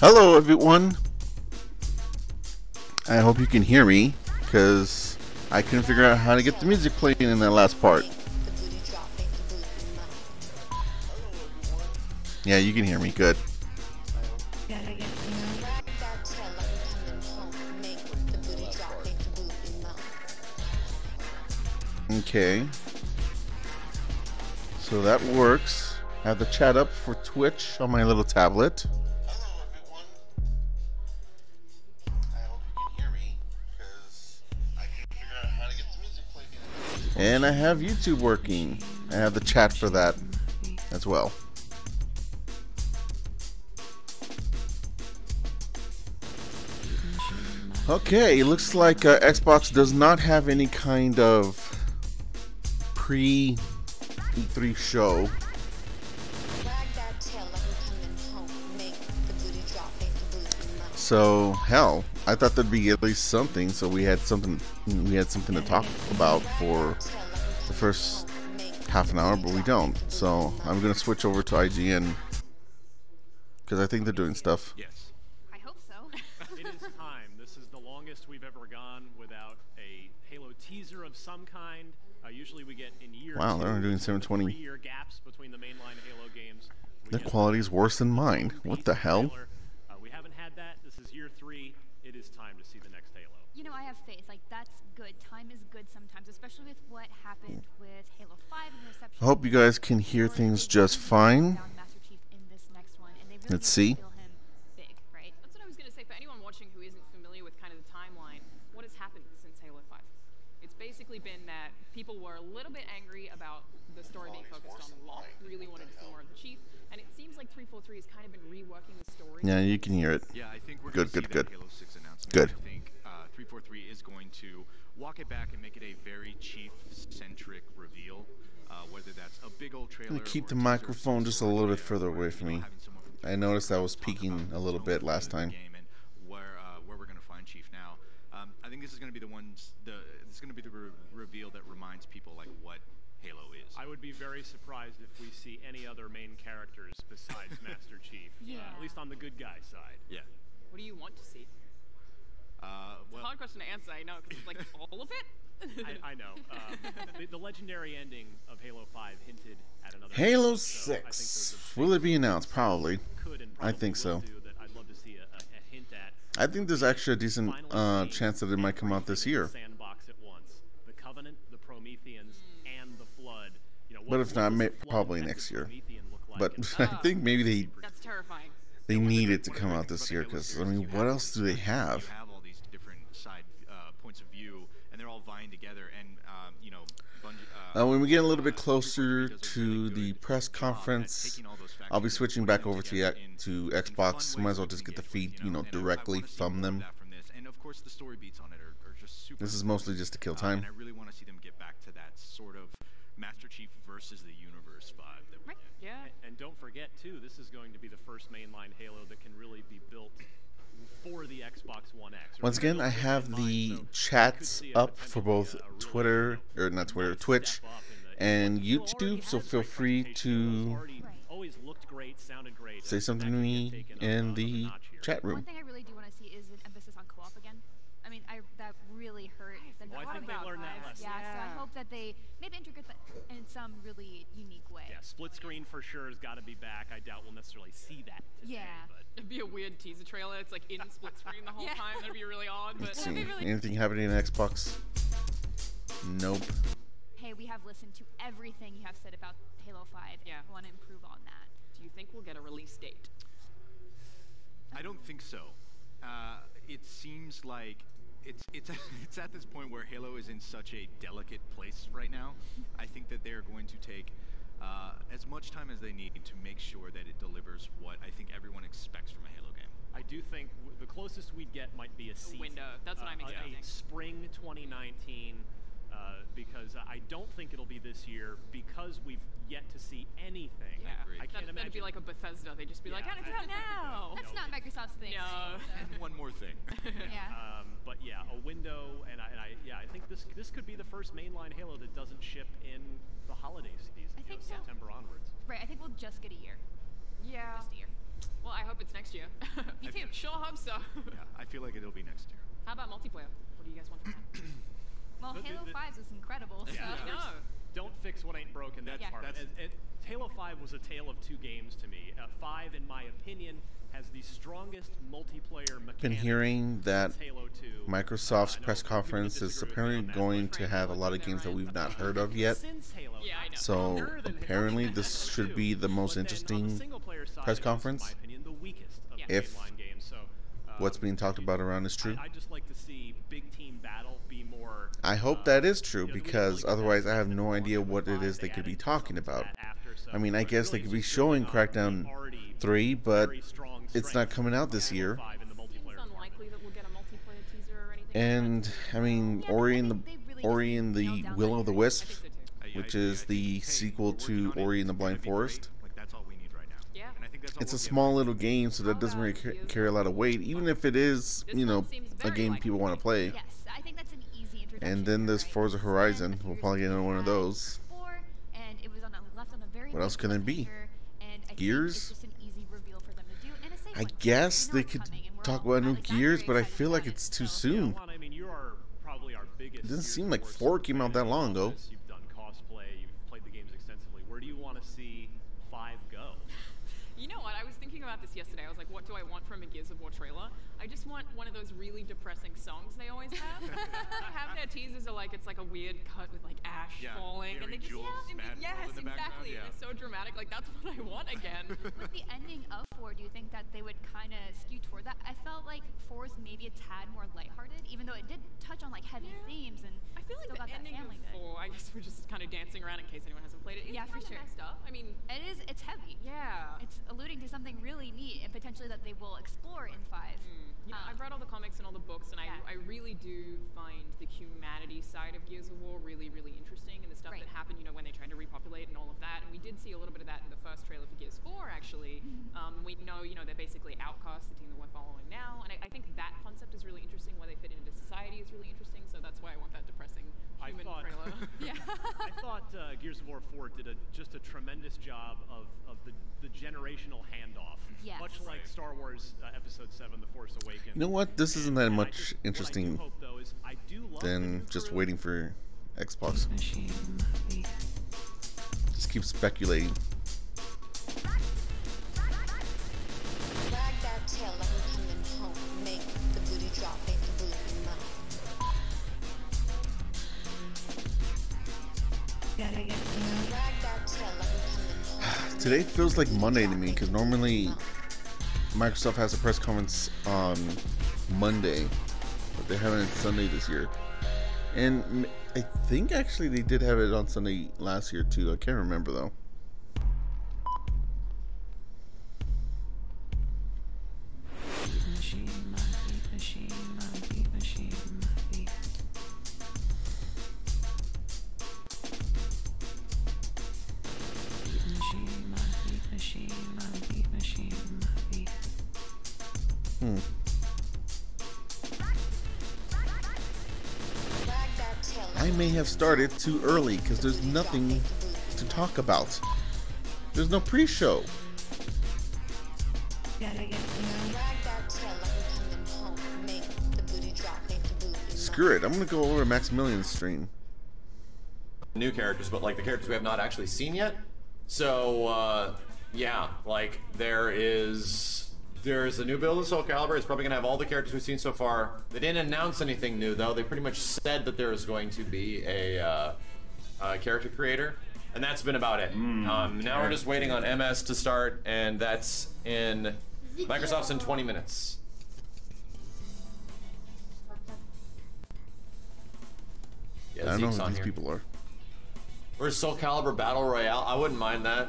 Hello everyone. I hope you can hear me, because I couldn't figure out how to get the music playing in that last part. Yeah, you can hear me. Good. Okay. So that works. I have the chat up for Twitch on my little tablet. And I have YouTube working. I have the chat for that as well. Okay, it looks like Xbox does not have any kind of pre-E3 show. So hell, I thought there'd be at least something, so we had something to talk about for the first half an hour, but we don't. So I'm gonna switch over to IGN because I think they're doing stuff. Yes. I hope so. It is time. This is the longest we've ever gone without a Halo teaser of some kind. Usually we get in years. Wow, they're only doing 720. 3-year gaps between the mainline Halo games. Their quality is worse than mine. What the hell? We haven't had that. This is year 3. It is time to see the next Halo. You know, I have faith. Like, that's good. Time is good sometimes, especially with what happened with Halo 5 and the reception. I hope you guys can hear things just fine. Let's see. Big, right? That's what I was going to say. For anyone watching who isn't familiar with kind of the timeline, what has happened since Halo 5? It's basically been that people were a little bit angry about the story being focused on Locke, really wanted to see more of the Chief, and it seems like 343 has kind of been reworking the story. Yeah, you can hear it. Yeah, I think we're Good, going to good, see good. that Halo 6 announcement. Good. I think 343 is going to walk it back and make it a very Chief-centric reveal, whether that's a big old trailer. I'm gonna keep or the a teaser microphone of just a some little sort bit further away from me. having someone from I noticed I was 343 peeking talk a little about bit some last of the time. game and where we're going to find Chief now. I think this is going to be this is going to be the reveal that reminds people like what Halo is. I would be very surprised if we see any other main characters besides Master Chief. Yeah. At least on the good guy side. Yeah. What do you want to see? It's a hard question to answer, I know, because it's like all of it? I know. The legendary ending of Halo 5 hinted at another. Halo game, so I think 6. those are Will it be announced? Probably. could and I think probably will so. do that I'd love to see a hint at. I think there's actually a decent chance that it might come out this year. Sandbox at once. The Covenant, the Prometheans, and the Flood. You know, But what if not, does the Flood probably affected next year. Promethean look like But in I think maybe That's terrifying. they need it to come out this year, because I mean, what else do they have? You have all these different side points of view, and they're all vying together. And you know, When we get a little bit closer to the press conference, I'll be switching back over to Xbox. Might as well just get the feed, you know, directly from them. And of course, the story beats on it are just super. This is mostly just to kill time. And I really want to see them get back to that sort of Master Chief versus the universe vibe that we Right. get. Yeah. And don't forget too, this is going to be the first mainline Halo that can really be built for the Xbox One X. Once again, I have the chats up for both Twitter, or not Twitter, Twitch, and YouTube, so feel free to say something to me in the chat One room. thing I really do want to see is an emphasis on co-op again. I mean, that really hurt. Well, I think they learned that lesson. Yeah, so I hope that they maybe integrate that in some really unique way. Yeah, split screen for sure has got to be back. I doubt we'll necessarily see that today, Yeah. but It'd be a weird teaser trailer. It's like in split screen the whole Yeah. time. That'd be really odd. But Let's see. Anything happening in Xbox? Nope. Hey, we have listened to everything you have said about Halo 5. Yeah. And want to improve on that. do you think we'll get a release date? I don't think so. It seems like it's at this point where Halo is in such a delicate place right now. I think that they're going to take as much time as they need to make sure that it delivers what I think everyone expects from a Halo game. I do think the closest we'd get might be a season. Window. That's what I'm expecting. A spring 2019. Because I don't think it'll be this year because we've yet to see anything. Yeah, I can't imagine. that'd be like a Bethesda. They'd just be like, Yeah, "Oh, it's out now." That's not Microsoft's thing. No. And one more thing. Yeah. But yeah, a window, and I think this could be the first mainline Halo that doesn't ship in the holiday season, I think so. September onwards. Right, I think we'll just get a year. Yeah. Just a year. Well, I hope it's next year. Me too. Sure hope so. Yeah, I feel like it'll be next year. How about multiplayer? What do you guys want from that? Well, Halo 5 was incredible. So. I know. Don't fix what ain't broken. That's part of it. Halo 5 was a tale of two games to me. 5, in my opinion, has the strongest multiplayer mechanics. Been hearing that since Halo 2. Microsoft's press conference is apparently going to have a lot of games that we've not heard of yet. Yeah, I know. So apparently this should be the most interesting press conference if what's being talked about around is true. I just like to see big team battle be more. I hope that is true, because otherwise I have no idea what it is they could be talking about. I mean, I guess they could be showing Crackdown 3, but it's not coming out this year. Unlikely that we'll get a multiplayer teaser or anything. And I mean, Ori and the Will of the Wisp, which is the sequel to Ori and the Blind Forest. Like, that's all we need right now. Yeah. And I think that's all It's a we'll get. small little game, so that doesn't really carry a lot of weight, even if it is, you know, a game people want to play. Yes, I think that's an easy introduction. And then there's Right. Forza Horizon. Then a few We'll years probably get ago, another one of we had those. 4, and it was left on a very What else big can it be? cliffhanger, and I think Gears? it's just an easy reveal for them to do, and a safe I one. guess We know they it's could coming, and we're talk all- about new at least I'm Gears, very but I excited feel like about it's it, too so. soon. Juan, I mean, you are probably our biggest. It doesn't Gears seem of like War 4 came out that fan in long ago. office. You've done cosplay, you've played the games extensively. Where do you want to see 5 go? You know what? I was thinking about this yesterday. I was like, what do I want from a Gears of War trailer? I just want one of those really depressing songs they always have. They have their teasers are like, it's like a weird cut with like ash Yeah, falling, and Gary they just Jules' Mad yes, World in the background, exactly. yeah. It's so dramatic. Like that's what I want again. With the ending of 4, do you think that they would kind of skew toward that? I felt like 4 was maybe a tad more lighthearted, even though it did touch on like heavy themes and I feel like still the got that ending of family bit. 4, I guess we're just kind of dancing around in case anyone hasn't played it. It's Yeah, for kinda sure. messed up. I mean, It's heavy. yeah. It's alluding to something really neat and potentially that they will explore in 5. You know, I've read all the comics and all the books, and Yeah. I really do find the humanity side of Gears of War really, really interesting, and the stuff Right. that happened, you know, when they tried to repopulate and all of that. And we did see a little bit of that in the first trailer for Gears 4, actually. We know, you know, they're basically outcasts, the team that we're following now, and I think that concept is really interesting. Where they fit into society is really interesting. So that's why I want that depressing I human thought- trailer. Yeah. I thought Gears of War 4 did just a tremendous job of the generational handoff. Yes. Much like Star Wars Episode 7, The Force Awakens. You know what? This isn't that And I much just- what I do interesting hope, though, is I do love the than new just crew. waiting for Xbox. Just keep speculating. Wag that tail like we're coming home. Make the booty drop, make the booty move. Wag that tail like we're coming home. Today feels like Monday to me, because normally Microsoft has a press conference on Monday, but they're having it Sunday this year. And I think actually they did have it on Sunday last year too. I can't remember though. Wag that tail like I may have started too early because there's nothing to talk about. There's no pre-show. Wag that tail like we're coming home. Make the booty drop, make the booty move. Screw it. I'm gonna go over to Maximilian's stream. New characters, but like the characters we have not actually seen yet. So yeah, like there's a new build of Soul Calibur. It's probably gonna have all the characters we've seen so far. They didn't announce anything new though. They pretty much said that there is going to be a character creator, and that's been about it. Now we're just waiting on MS to start, and that's in Microsoft's in 20 minutes. Yeah, I don't know Zeke's who on these here. people are. Or Soul Calibur Battle Royale. I wouldn't mind that.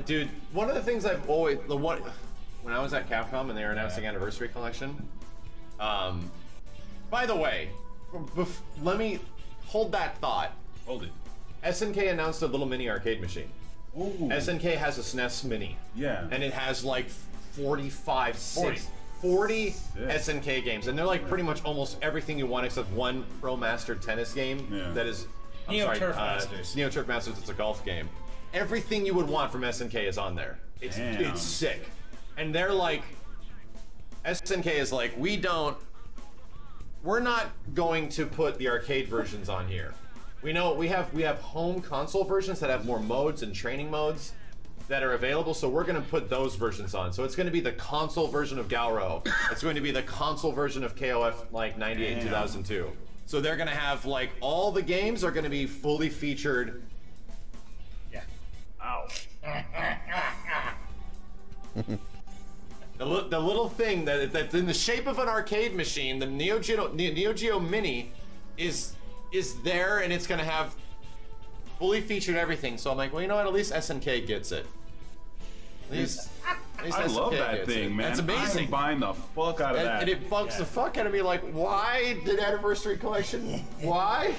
Dude, one of the things I've always when I was at Capcom and they were announcing Anniversary Collection. By the way, let me hold that thought. Hold it. SNK announced a little mini arcade machine. Ooh. SNK has a SNES Mini. Yeah. And it has like 40 Sick. SNK games, and they're like pretty much almost everything you want except one Pro Master tennis game Yeah. that is Neo Turf Masters. Neo Turf Masters. It's a golf game. Everything you would want from SNK is on there. Damn. It's sick. And they're like, SNK is like, we're not going to put the arcade versions on here. We know we have home console versions that have more modes and training modes that are available, so we're going to put those versions on. So it's going to be the console version of Galro. It's going to be the console version of KOF like 98 and 2002. So they're going to have like all the games are going to be fully featured. Yeah. Ow. The little thing that's in the shape of an arcade machine, the Neo Geo Mini, is there, and it's gonna have fully featured everything. So I'm like, well, you know what? At least SNK gets it. At least I love that thing, man. That's amazing. I'm buying the fuck out of that. And it bugs the fuck out of me. Like, why did Anniversary Collection? Why?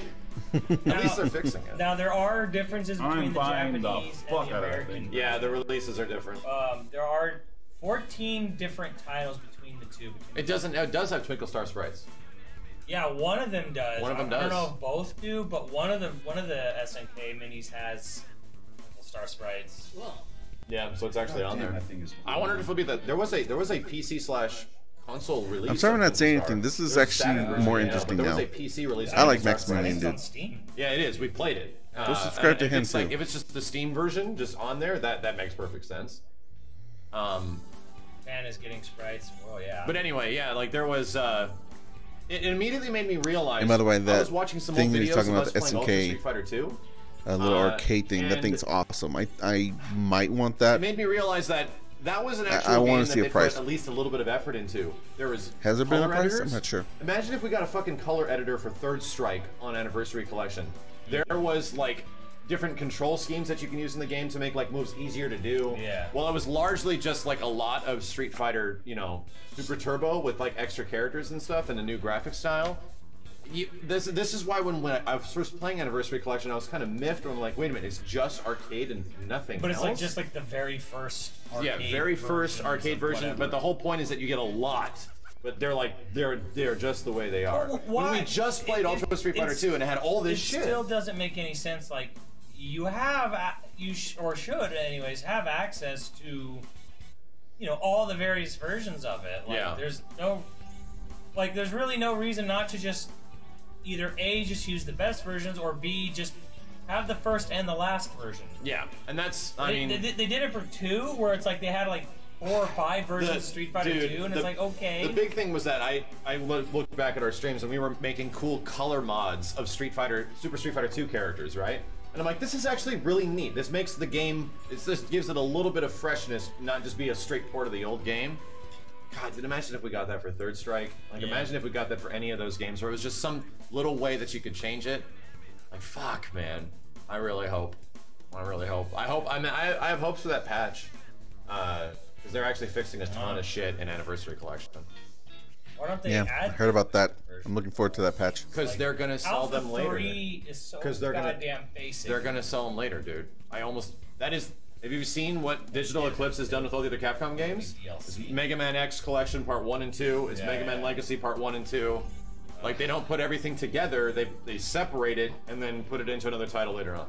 At least they're fixing it. Now there are differences between the Japanese and the American. Yeah, the releases are different. There are 14 different titles between the two. It does have Twinkle Star sprites. Yeah, one of them does. One of them I does. don't know if both do, but one of the SNK minis has Twinkle Star sprites. Yeah, so it's actually on there. I wondered if it would be that there was a PC/console release. I'm sorry I'm not saying anything. This is actually more interesting there now. was a PC release. I like Maximilian, dude. Yeah, it is. We played it. Go subscribe to him it's too. Like, if it's just the Steam version, just on there, that makes perfect sense. Man is getting sprites. Oh yeah. But anyway, yeah, like there was. It immediately made me realize. And by the way, I that was watching some thing old that he's videos talking of about, us the playing Ultra SNK, Street Fighter 2. a little arcade thing. That thing's awesome. I might want that. It made me realize that was an I actual wanna game see that a they price. put at least a little bit of effort into. There was Has there been a color price? editors. I'm not sure. Imagine if we got a fucking color editor for Third Strike on Anniversary Collection. There was like different control schemes that you can use in the game to make like moves easier to do. Yeah. Well, it was largely just like a lot of Street Fighter, you know, Super Turbo with like extra characters and stuff and a new graphic style. This is why when I was first playing Anniversary Collection, I was kind of miffed. I'm like, wait a minute, it's just arcade and nothing But it's else? like just like the very first arcade very first arcade version. whatever. But the whole point is that you get a lot. But they're just the way they are. Well, when we just played Ultra Street Fighter 2 and it had all this shit. It still doesn't make any sense. Like you should anyways have access to, you know, all the various versions of it. Like, there's really no reason not to just either A, just use the best versions, or B, just have the first and the last version. Yeah, and that's, they did it for 2, where it's like they had like 4 or 5 versions of Street Fighter 2, and it's like, okay. The big thing was that I looked back at our streams and we were making cool color mods of Super Street Fighter 2 characters, right? And I'm like, this is actually really neat. This makes the game, this gives it a little bit of freshness, not just be a straight port of the old game. God, imagine if we got that for Third Strike. Like, imagine if we got that for any of those games where it was just some little way that you could change it. Like, fuck, man. I really hope. I have hopes for that patch. Because they're actually fixing a ton of shit in Anniversary Collection. Why don't they Yeah, I heard about that. I'm looking forward to that patch. Because they're gonna sell them later. 3 is so they're goddamn basic. They're gonna sell them later, dude. Have you seen what Digital Eclipse has done with all the other Capcom games? It's Mega Man X Collection Part 1 and 2. It's Mega Man Legacy Part 1 and 2. Like, they don't put everything together. They separate it and then put it into another title later on.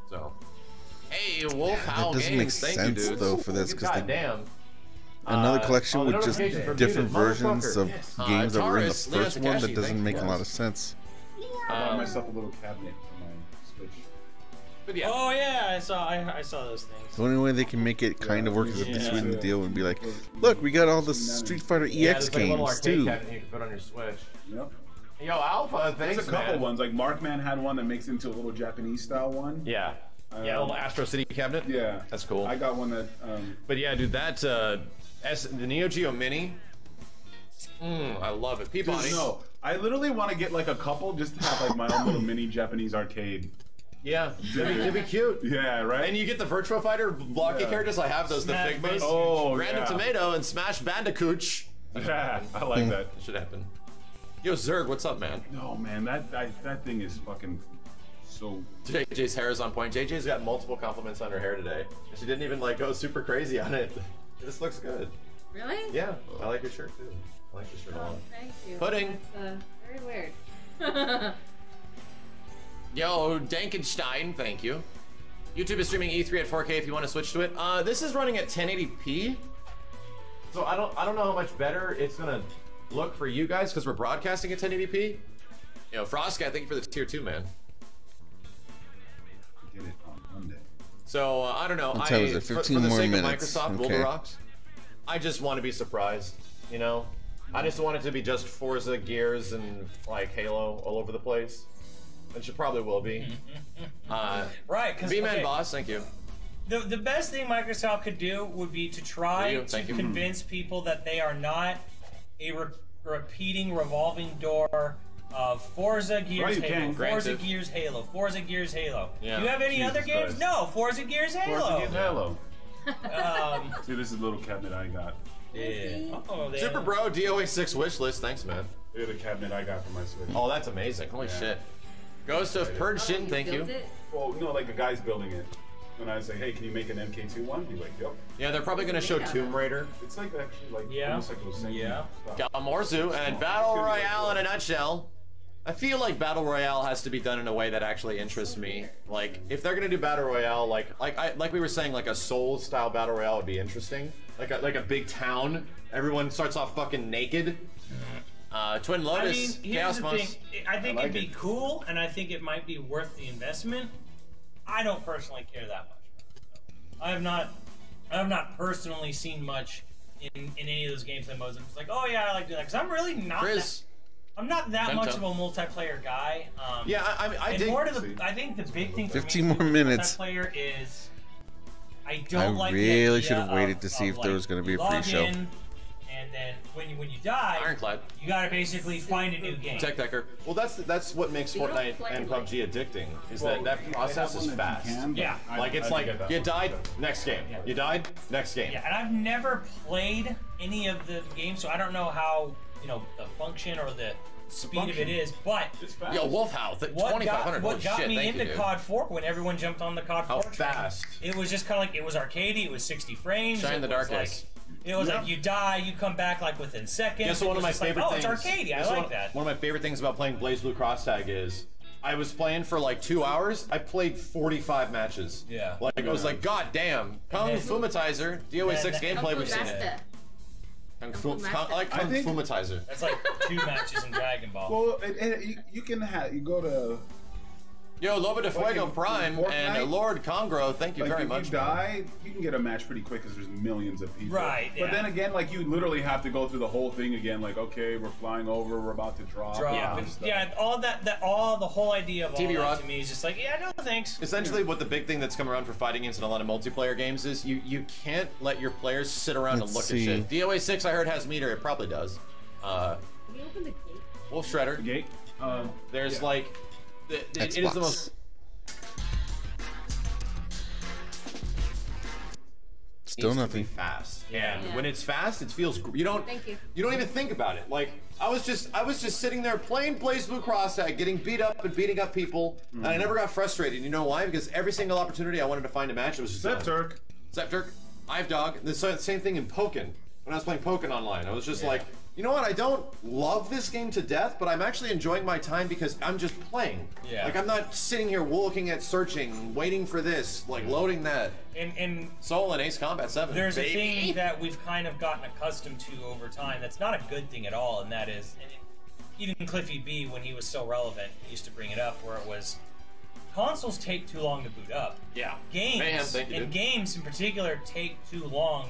So, hey, Wolf Howl That doesn't make Games, thank sense you, dude. though for this because Goddamn. another collection with just notification from different muted, versions of motherfucker. games that were in the Taurus, Leo first one. Takeshi, That doesn't thank make you, a lot guys. of sense. I bought myself a little cabinet for my Switch. But yeah. Oh yeah, I saw those things. The only way they can make it kind of work is if they sweeten the deal and be like, look, we got all the Street Fighter EX there's like a little games arcade too. cabinet you can put on your Switch. Yep. Yo, Alpha, thanks, There's a couple man. ones. Like Markman had one that makes it into a little Japanese style one. Yeah. Yeah, a little Astro City cabinet. Yeah. That's cool. I got one that. But yeah, dude, the Neo Geo Mini. I love it. Peabody. No, I literally want to get like a couple just to have like my own little mini Japanese arcade. Yeah, it'd be cute. Yeah, right. And you get the Virtua Fighter blocky characters. I have those. Smash the Figmas. Oh, Random yeah. Tomato and Smash Bandicoot. Yeah, I like that. It should happen. Yo, Zerg, what's up, man? No, man, that thing is fucking so. JJ's hair is on point. JJ's got multiple compliments on her hair today. And she didn't even like go super crazy on it. This looks good. Really? Yeah, I like your shirt too. I like your shirt a lot. Thank you. Pudding. That's very weird. Yo, Dankenstein, thank you. YouTube is streaming E3 at 4K if you want to switch to it. This is running at 1080p. So I don't know how much better it's gonna look for you guys because we're broadcasting at 1080p. You know, Frostcat, thank you for the tier 2, man. Get it on Monday. So I don't know. For the sake of Microsoft, Boulder Rocks, I just want to be surprised. You know, I just want it to be just Forza, Gears, and like Halo all over the place. Which it probably will be. Right, because B-Man Boss, thank you. The best thing Microsoft could do would be to try to convince people that they are not a repeating revolving door of Forza, Gears, Halo, Forza, Gears, Halo, Forza, Gears, Halo. Yeah. Do you have any other games? No, Forza, Gears, Halo. Forza, Gears, Halo. See, this is a little cabinet I got. Yeah. Super Bro, DOA 6 wish list. Thanks, man. Look at the cabinet I got for my Switch. Oh, that's amazing. Holy shit. Ghost of Purged, thank you. Well, no, like a guy's building it. When I say, hey, can you make an MK2 one? He's like, yep. Yeah, they're probably gonna show Tomb Raider. It's like actually like almost like those same stuff. Galamorzu and Battle Royale in a nutshell. I feel like Battle Royale has to be done in a way that actually interests me. Like, if they're gonna do Battle Royale, like we were saying, like a Souls style Battle Royale would be interesting. Like a big town, everyone starts off fucking naked. Twin Lotus, Chaos Monks. I think it'd be cool, and I think it might be worth the investment. I don't personally care that much. I have not personally seen much in any of those gameplay modes. I'm just like, oh yeah, I like doing that because I'm really not. I'm not that much of a multiplayer guy. Yeah, I dig. I think the big thing for 15 me more minutes. Multiplayer is I don't like. I really should have waited to see if there was going to be a pre-show. And then when you die, Ironclad, you gotta basically find a new game. Tech Decker. Well, that's what makes Fortnite and PUBG addicting. Is that process is fast. Yeah. Like it's like you died, next game. You died, next game. Yeah, and I've never played any of the games, so I don't know how the function or the speed of it is. But yo, Wolfhouse, 2,500. What got me into COD 4 when everyone jumped on the COD 4 train? Fast. It was just kind of like it was arcadey. It was 60 frames. Shine in the darkness. It was like you die, you come back like within seconds. Guess what? One of my favorite things. Oh, it's arcadey. I like that. One of my favorite things about playing BlazBlue Cross Tag is I was playing for like 2 hours. I played 45 matches. Yeah. Like it was like, god damn. Kung Fumatizer, DOA 6 gameplay we've seen it. Kung Fumatizer. That's like 2 matches in Dragon Ball. Well, you can have you go to. Yo, Lobo de Fuego Prime and Lord Congro, thank you very much. If you die, you can get a match pretty quick because there's millions of people. Right. But then again, like you literally have to go through the whole thing again. Like, okay, we're flying over, we're about to drop. Yeah, all the whole idea of TV all Rod that to me is just like, yeah, no thanks. Essentially, what the big thing that's come around for fighting games and a lot of multiplayer games is you can't let your players sit around and look at shit. DOA 6 I heard has meter. It probably does. Can you open the gate? Wolf Shredder. The gate. There's like, it is the most. Still nothing. Fast. Yeah. When it's fast, it feels. You don't even think about it. Like I was just sitting there playing BlazBlue Cross Tag, getting beat up and beating up people, and I never got frustrated. You know why? Because every single opportunity I wanted to find a match, it was just Zepturk, I've Dog. The same thing in Pokken. When I was playing Pokken online, I was just like, you know what? I don't love this game to death, but I'm actually enjoying my time because I'm just playing. Yeah. Like I'm not sitting here looking at searching, waiting for this, like loading that. And Soul and Ace Combat 7. There's a thing that we've kind of gotten accustomed to over time that's not a good thing at all, and that is, even Cliffy B, when he was so relevant, he used to bring it up, where it was, consoles take too long to boot up. Yeah. Games, games in particular, take too long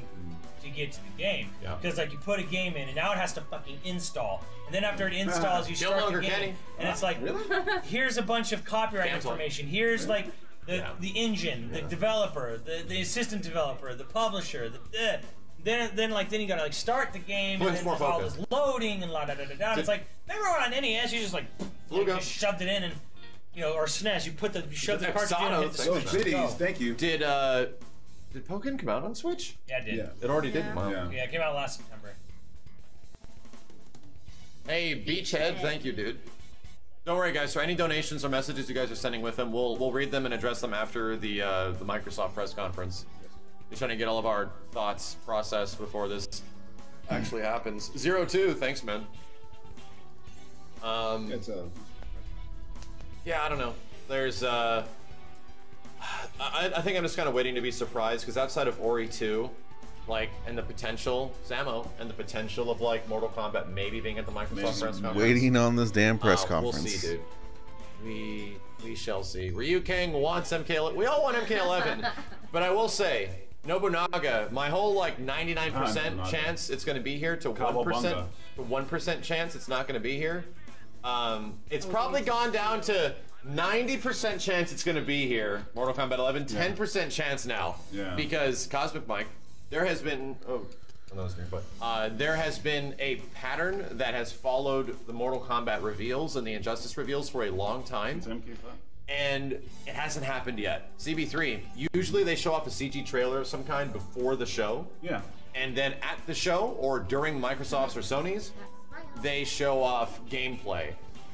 to get to the game. Yeah. Because like you put a game in and now it has to fucking install. And then after it installs, you start the game. And it's like, here's a bunch of copyright information. Here's like the engine, the developer, the assistant developer, the publisher, then you gotta like start the game and then all this loading and la da da da da. It's like, remember on NES you just like just shoved it in and or SNES, you shoved the cartridge in and hit the switch. Biddies, thank you. Did Pokken come out on Switch? Yeah, it did. Yeah. It already did? Wow. Yeah, it came out last September. Hey, Beachhead, thank you, dude. Don't worry, guys. For any donations or messages you guys are sending with them, we'll read them and address them after the Microsoft press conference. We're trying to get all of our thoughts processed before this actually happens. 02, thanks, man. Yeah, I don't know. There's I think I'm just kind of waiting to be surprised because outside of Ori 2, like, and the potential, Samo, and the potential of like Mortal Kombat maybe being at the Microsoft press conference. Waiting on this damn press conference. We'll see, dude. We shall see. Ryu King wants MK11. We all want MK11, but I will say, Nobunaga, my whole like 99% chance it's going to be here to 1% chance it's not going to be here. It's probably gone down to 90% chance it's going to be here. Mortal Kombat 11, 10% chance now. Yeah. Because Cosmic Mike, there has been there has been a pattern that has followed the Mortal Kombat reveals and the Injustice reveals for a long time. And it hasn't happened yet. CB3, usually they show off a CG trailer of some kind before the show. Yeah. And then at the show, or during Microsoft's or Sony's, they show off gameplay.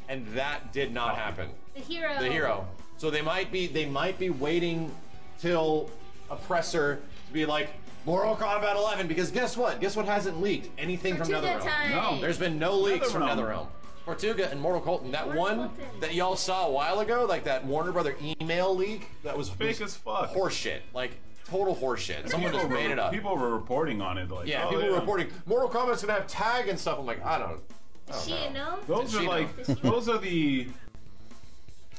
And that did not happen. The hero. The hero. So they might be waiting till a presser to be like, Mortal Kombat 11, because guess what? Guess what hasn't leaked? Anything from NetherRealm. No. There's been no leaks from NetherRealm. Tortuga and Mortal Colton, that one that y'all saw a while ago, like that Warner Brother email leak, that was fake as fuck. Horseshit. Like, total horseshit. Someone just made it up. People were reporting on it. Like, people were reporting, Mortal Kombat's gonna have tag and stuff. I'm like, I don't know. Those are like, those are the...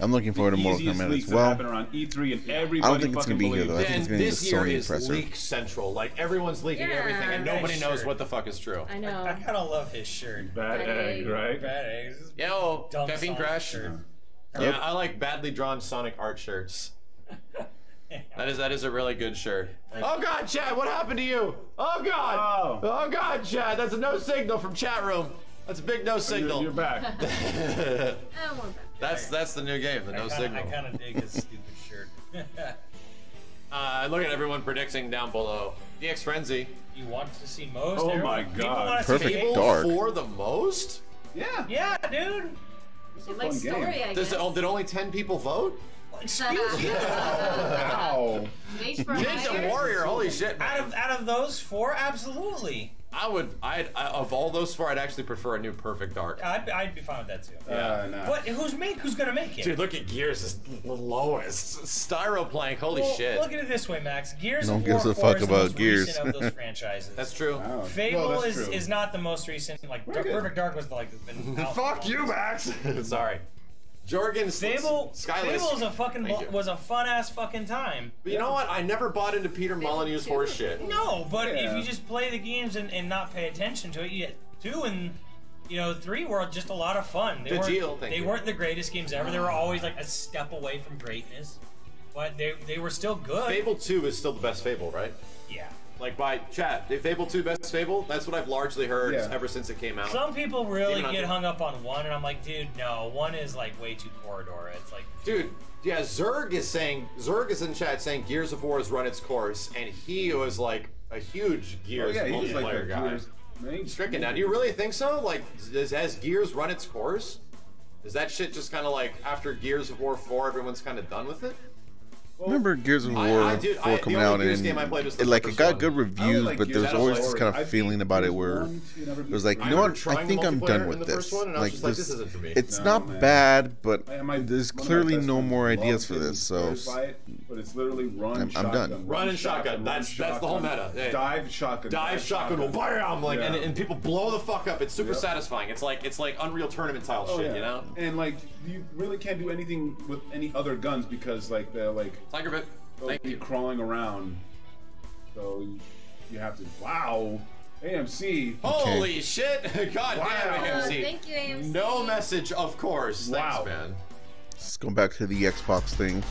I'm looking forward to Mortal Kombat as well. Around E3 and everybody I don't think it's going to be here, though. I think it's going to be the Sony presser. Leak central. Like, everyone's leaking everything, and nobody knows what the fuck is true. I know. I kind of love his shirt. Bad egg, right? Bad eggs. Yo, Caffeine Crash. Yeah, I like badly drawn Sonic art shirts. That is a really good shirt. Oh God, Chad, what happened to you? Oh God. Oh God, Chad, that's a no signal from chat room. That's a big no signal. You're back. That's the new game, the no signal. I kind of dig his stupid shirt. Look at everyone predicting down below. DX Frenzy. You want to see most? Oh my God. Perfect Dark. For the most? Yeah. Yeah, dude. They like story, I guess. Did only 10 people vote? Excuse you. Wow. Ninja Warrior, holy shit, man. Out of those 4, absolutely. Of all those 4, I'd actually prefer a new Perfect Dark. I'd be fine with that too. Yeah. What? Who's gonna make it? Dude, look at Gears is the lowest. Styroplank, holy shit. Look at it this way, Max. Gears Don't give a fuck about Gears. Of those franchises. That's true. Wow. Fable is not the most recent. Like Perfect Dark was like been out. Fuck you, Max. Sorry. Jorgen Fable is was a fun ass fucking time. But you know what? I never bought into Peter Molyneux's horse shit. No, but if you just play the games and not pay attention to it, you get 2 and 3 were just a lot of fun. They weren't the greatest games ever. They were always like a step away from greatness, but they were still good. Fable 2 is still the best Fable, right? Yeah. Like by chat, if Fable 2 best Fable, that's what I've largely heard ever since it came out. Some people really get hung up on 1, and I'm like, dude, no, 1 is like way too corridor. It's like, dude, yeah, Zerg is in chat saying Gears of War has run its course, and he was like a huge Gears multiplayer guy. Stricken now. Do you really think so? Like, has Gears run its course? Is that shit just kind of like after Gears of War 4, everyone's kind of done with it? Remember Gears of War 4 coming out and it got good reviews, but there was always this kind of feeling about it where it was like, you know what, I think I'm done with this. Like, it's not bad, but there's clearly no more ideas for this, so but it's literally run. I'm done. Run and shotgun. That's the whole meta. Dive shotgun. Dive shotgun. Bam! Like, and people blow the fuck up. It's super satisfying. It's like Unreal Tournament style shit, you know? And like, you really can't do anything with any other guns because like they're like. Tiger Bit. Thank you. Crawling around, so you have to. Wow, AMC. Holy shit! God damn AMC. Thank you, AMC. No message, of course. Thanks, man. Let's go back to the Xbox thing.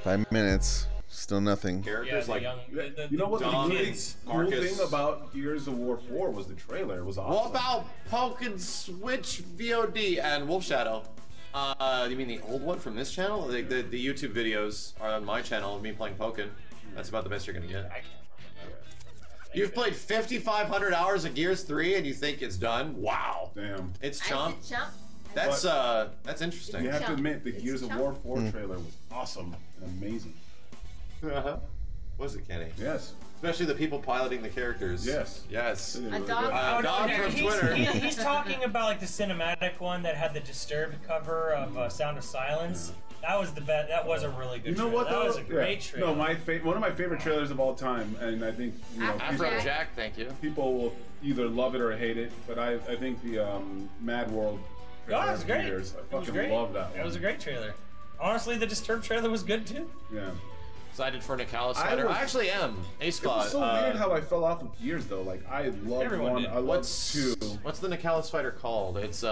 5 minutes, still nothing. Characters like you know what the really cool thing about Gears of War 4 was the trailer. It was awesome. What about Pokken Switch VOD and Wolf Shadow? You mean the old one from this channel? The YouTube videos are on my channel of me playing Pokken. That's about the best you're gonna get. You've played 5,500 hours of Gears 3 and you think it's done? Wow. Damn. It's chump. That's interesting. You have to admit the Gears of War 4 trailer was awesome and amazing. Was it, Kenny? Yes. Especially the people piloting the characters. Yes. Yes. A dog from Twitter. He's talking about like the cinematic one that had the Disturbed cover of Sound of Silence. That was the best. That was a really good. You know what? That was a great trailer. No, one of my favorite trailers of all time, and I think Afrojack, thank you. People will either love it or hate it, but I think the Mad World. Oh, it was great. I fucking love that one. It was a great trailer. Honestly, the Disturbed trailer was good too. Yeah. Excited for Nicalis Spider. I actually am. Ace It was so weird how I fell off with Gears though. Like I loved one. I loved two. What's the Nicalis Spider called? It's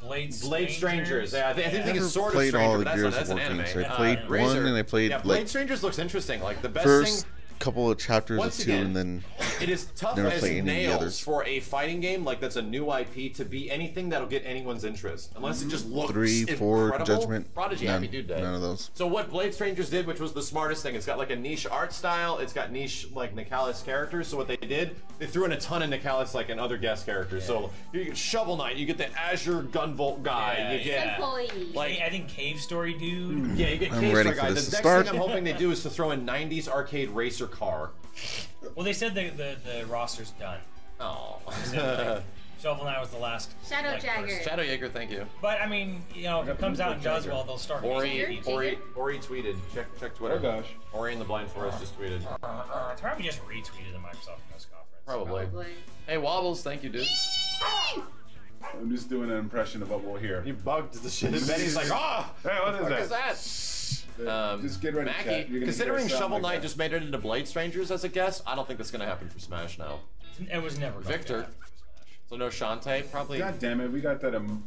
Blade Strangers. Yeah, I think it's sort of played Stranger, all the but Gears that's of an War anime. games. I played one and I played Blade Strangers looks interesting. Like the best first thing. Couple of chapters Once of two, again, and then it is tough never as play any of the nails others. for a fighting game like that's a new IP to be anything that'll get anyone's interest, unless it just looks 3, 4, incredible. Judgment. Prodigy, None, happy dude day. none of those. So what Blade Strangers did, which was the smartest thing, it's got like a niche art style, it's got niche like Nicalis characters. So what they did, they threw in a ton of Nicalis like and other guest characters. So you get Shovel Knight, you get the Azure Gunvolt guy, you get like I think Cave Story dude. Yeah, you get I'm Cave ready Story for guy. The this next to start. thing I'm hoping they do is to throw in 90s arcade racer car. Well, they said the roster's done. Oh. Shovel Knight was the last. Shadow Jagger. Shadow Jaeger, thank you. But I mean, you know, if it comes out and does well, they'll start. Ori tweeted. Check Twitter. Oh gosh. Ori in the Blind Forest just tweeted. It's probably just retweeted the Microsoft press conference. Probably. Hey Wobbles, thank you, dude. I'm just doing an impression of what we'll hear. You bugged the shit. And Benny's like, oh, hey, what is that? Just get ready, Mackie, chat. considering Shovel Knight just made it into Blade Strangers as a guest, I don't think that's going to happen for Smash now. It was never Victor. So no Shantae, probably. God damn it, we got that I'm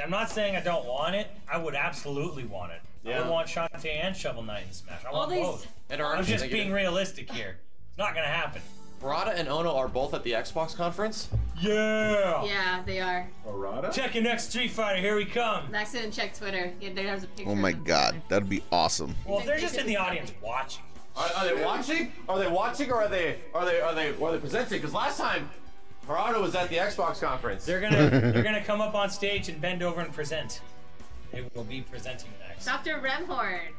not saying I don't want it. I would absolutely want it. I would want Shantae and Shovel Knight in Smash. I want both. I'm just being realistic here. It's not gonna happen. Barada and Ono are both at the Xbox conference. Yeah. Yeah, they are. Barada? Check your next Street Fighter. Here we come. Max didn't check Twitter. Yeah, there's a picture. Oh my god, that'd be awesome. Well, if they're just in the audience watching. Are they watching? Are they watching or are they presenting? Because last time Barada was at the Xbox conference. They're gonna come up on stage and bend over and present. They will be presenting next. Dr. Remhorn.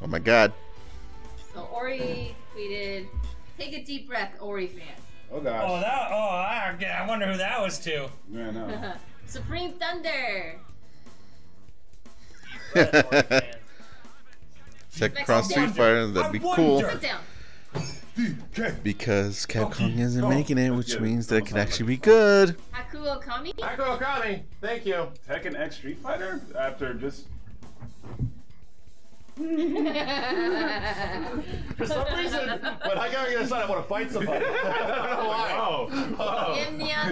Oh my god. So Ori tweeted, "Take a deep breath, Ori fan." Oh gosh. I wonder who that was to. Yeah, no. Supreme Thunder. Check Cross Street Fighter, that'd be cool. Sit down. Because Capcom isn't making it, which means that it could actually be good. Haku Okami. Haku Okami, thank you. Tekken X Street Fighter after just. For some reason, when I go inside, I want to fight somebody. I don't know why. I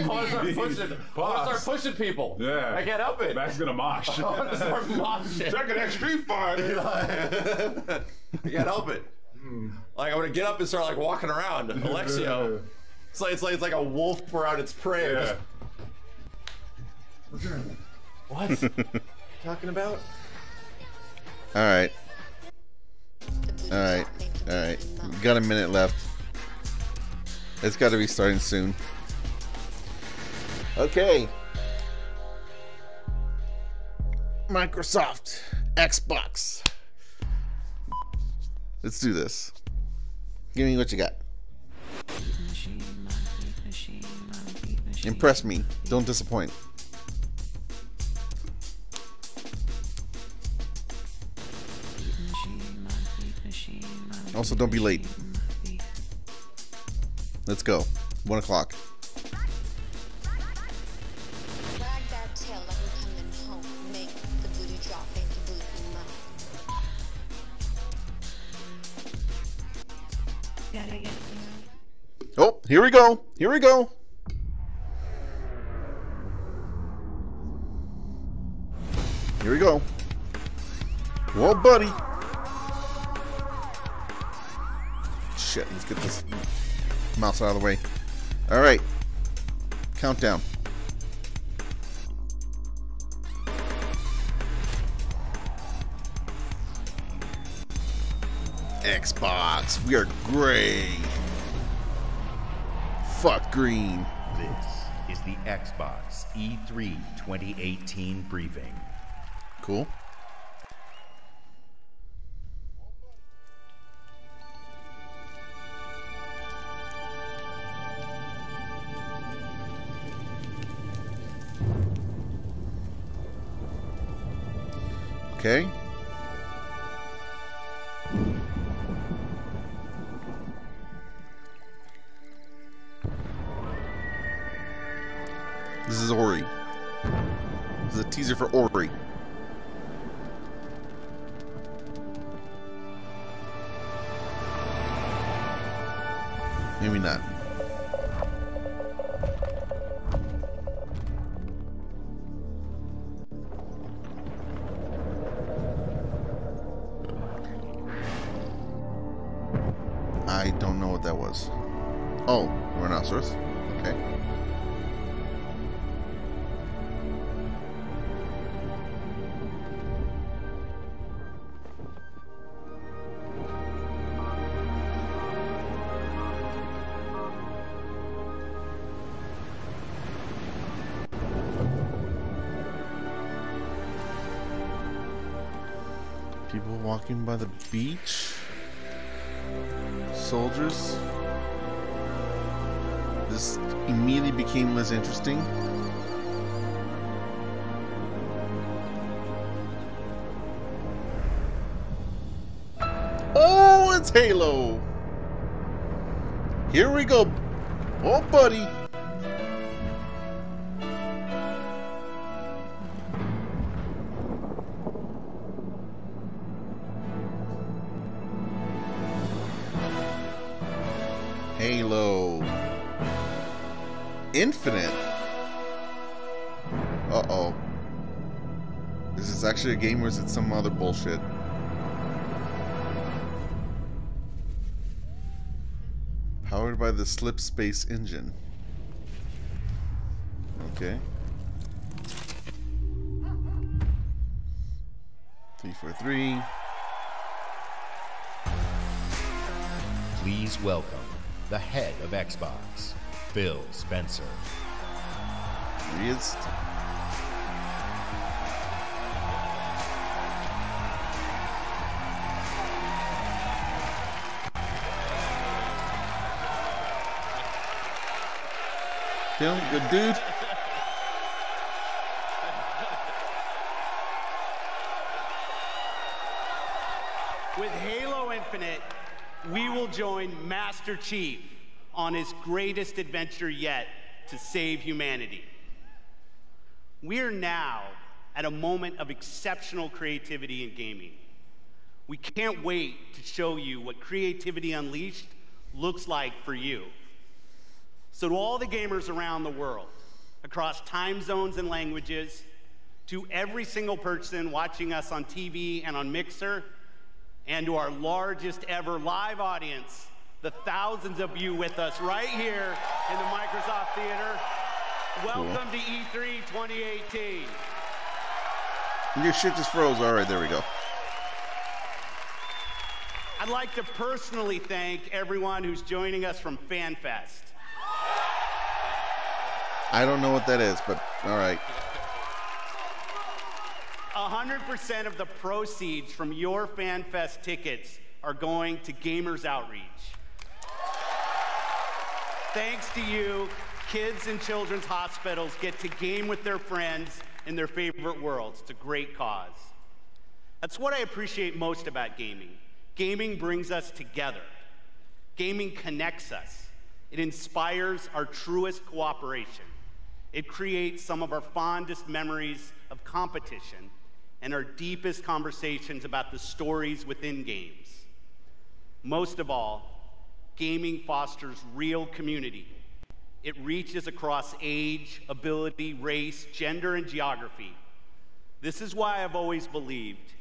want to start pushing people. Yeah. I can't help it. Max gonna mosh. I want to start moshing. Tekken X Street Fighter. I can't help it. Like I'm gonna get up and start like walking around, Alexio. It's like a wolf around its prey. Yeah. What? What are you talking about? Alright. Alright. Alright. Got a minute left. It's gotta be starting soon. Okay. Microsoft. Xbox. Let's do this. Give me what you got. Impress me. Don't disappoint. Also, don't be late. Let's go. 1 o'clock. Wag that tail like we're coming home. Make the booty drop, make the booty move. Oh, here we go. Here we go. Here we go. Whoa, buddy. Shit, let's get this mouse out of the way. All right. Countdown. Xbox. We are gray. Fuck green. This is the Xbox E3 2018 briefing. Cool. Okay. This is Ori. This is a teaser for Ori. Maybe not. I don't know what that was. Oh, rhinoceros. Okay. People walking by the beach. Soldiers. This immediately became less interesting. Oh, it's Halo. Here we go. Oh, buddy. Halo Infinite. Uh-oh. Is this actually a game or is it some other bullshit? Powered by the Slip Space engine. Okay. 343. Please welcome the head of Xbox, Phil Spencer. Here he is. Phil, good dude. With Halo Infinite, we will join Master Chief on his greatest adventure yet to save humanity. We are now at a moment of exceptional creativity in gaming. We can't wait to show you what Creativity Unleashed looks like for you. So to all the gamers around the world, across time zones and languages, to every single person watching us on TV and on Mixer, and to our largest ever live audience, the thousands of you with us right here in the Microsoft Theater, welcome to E3 2018. Your shit just froze. All right, there we go. I'd like to personally thank everyone who's joining us from FanFest. I don't know what that is, but all right. 100% of the proceeds from your FanFest tickets are going to Gamers Outreach. Thanks to you, kids in children's hospitals get to game with their friends in their favorite worlds. It's a great cause. That's what I appreciate most about gaming. Gaming brings us together. Gaming connects us. It inspires our truest cooperation. It creates some of our fondest memories of competition and our deepest conversations about the stories within games. Most of all, gaming fosters real community. It reaches across age, ability, race, gender, and geography. This is why I've always believed,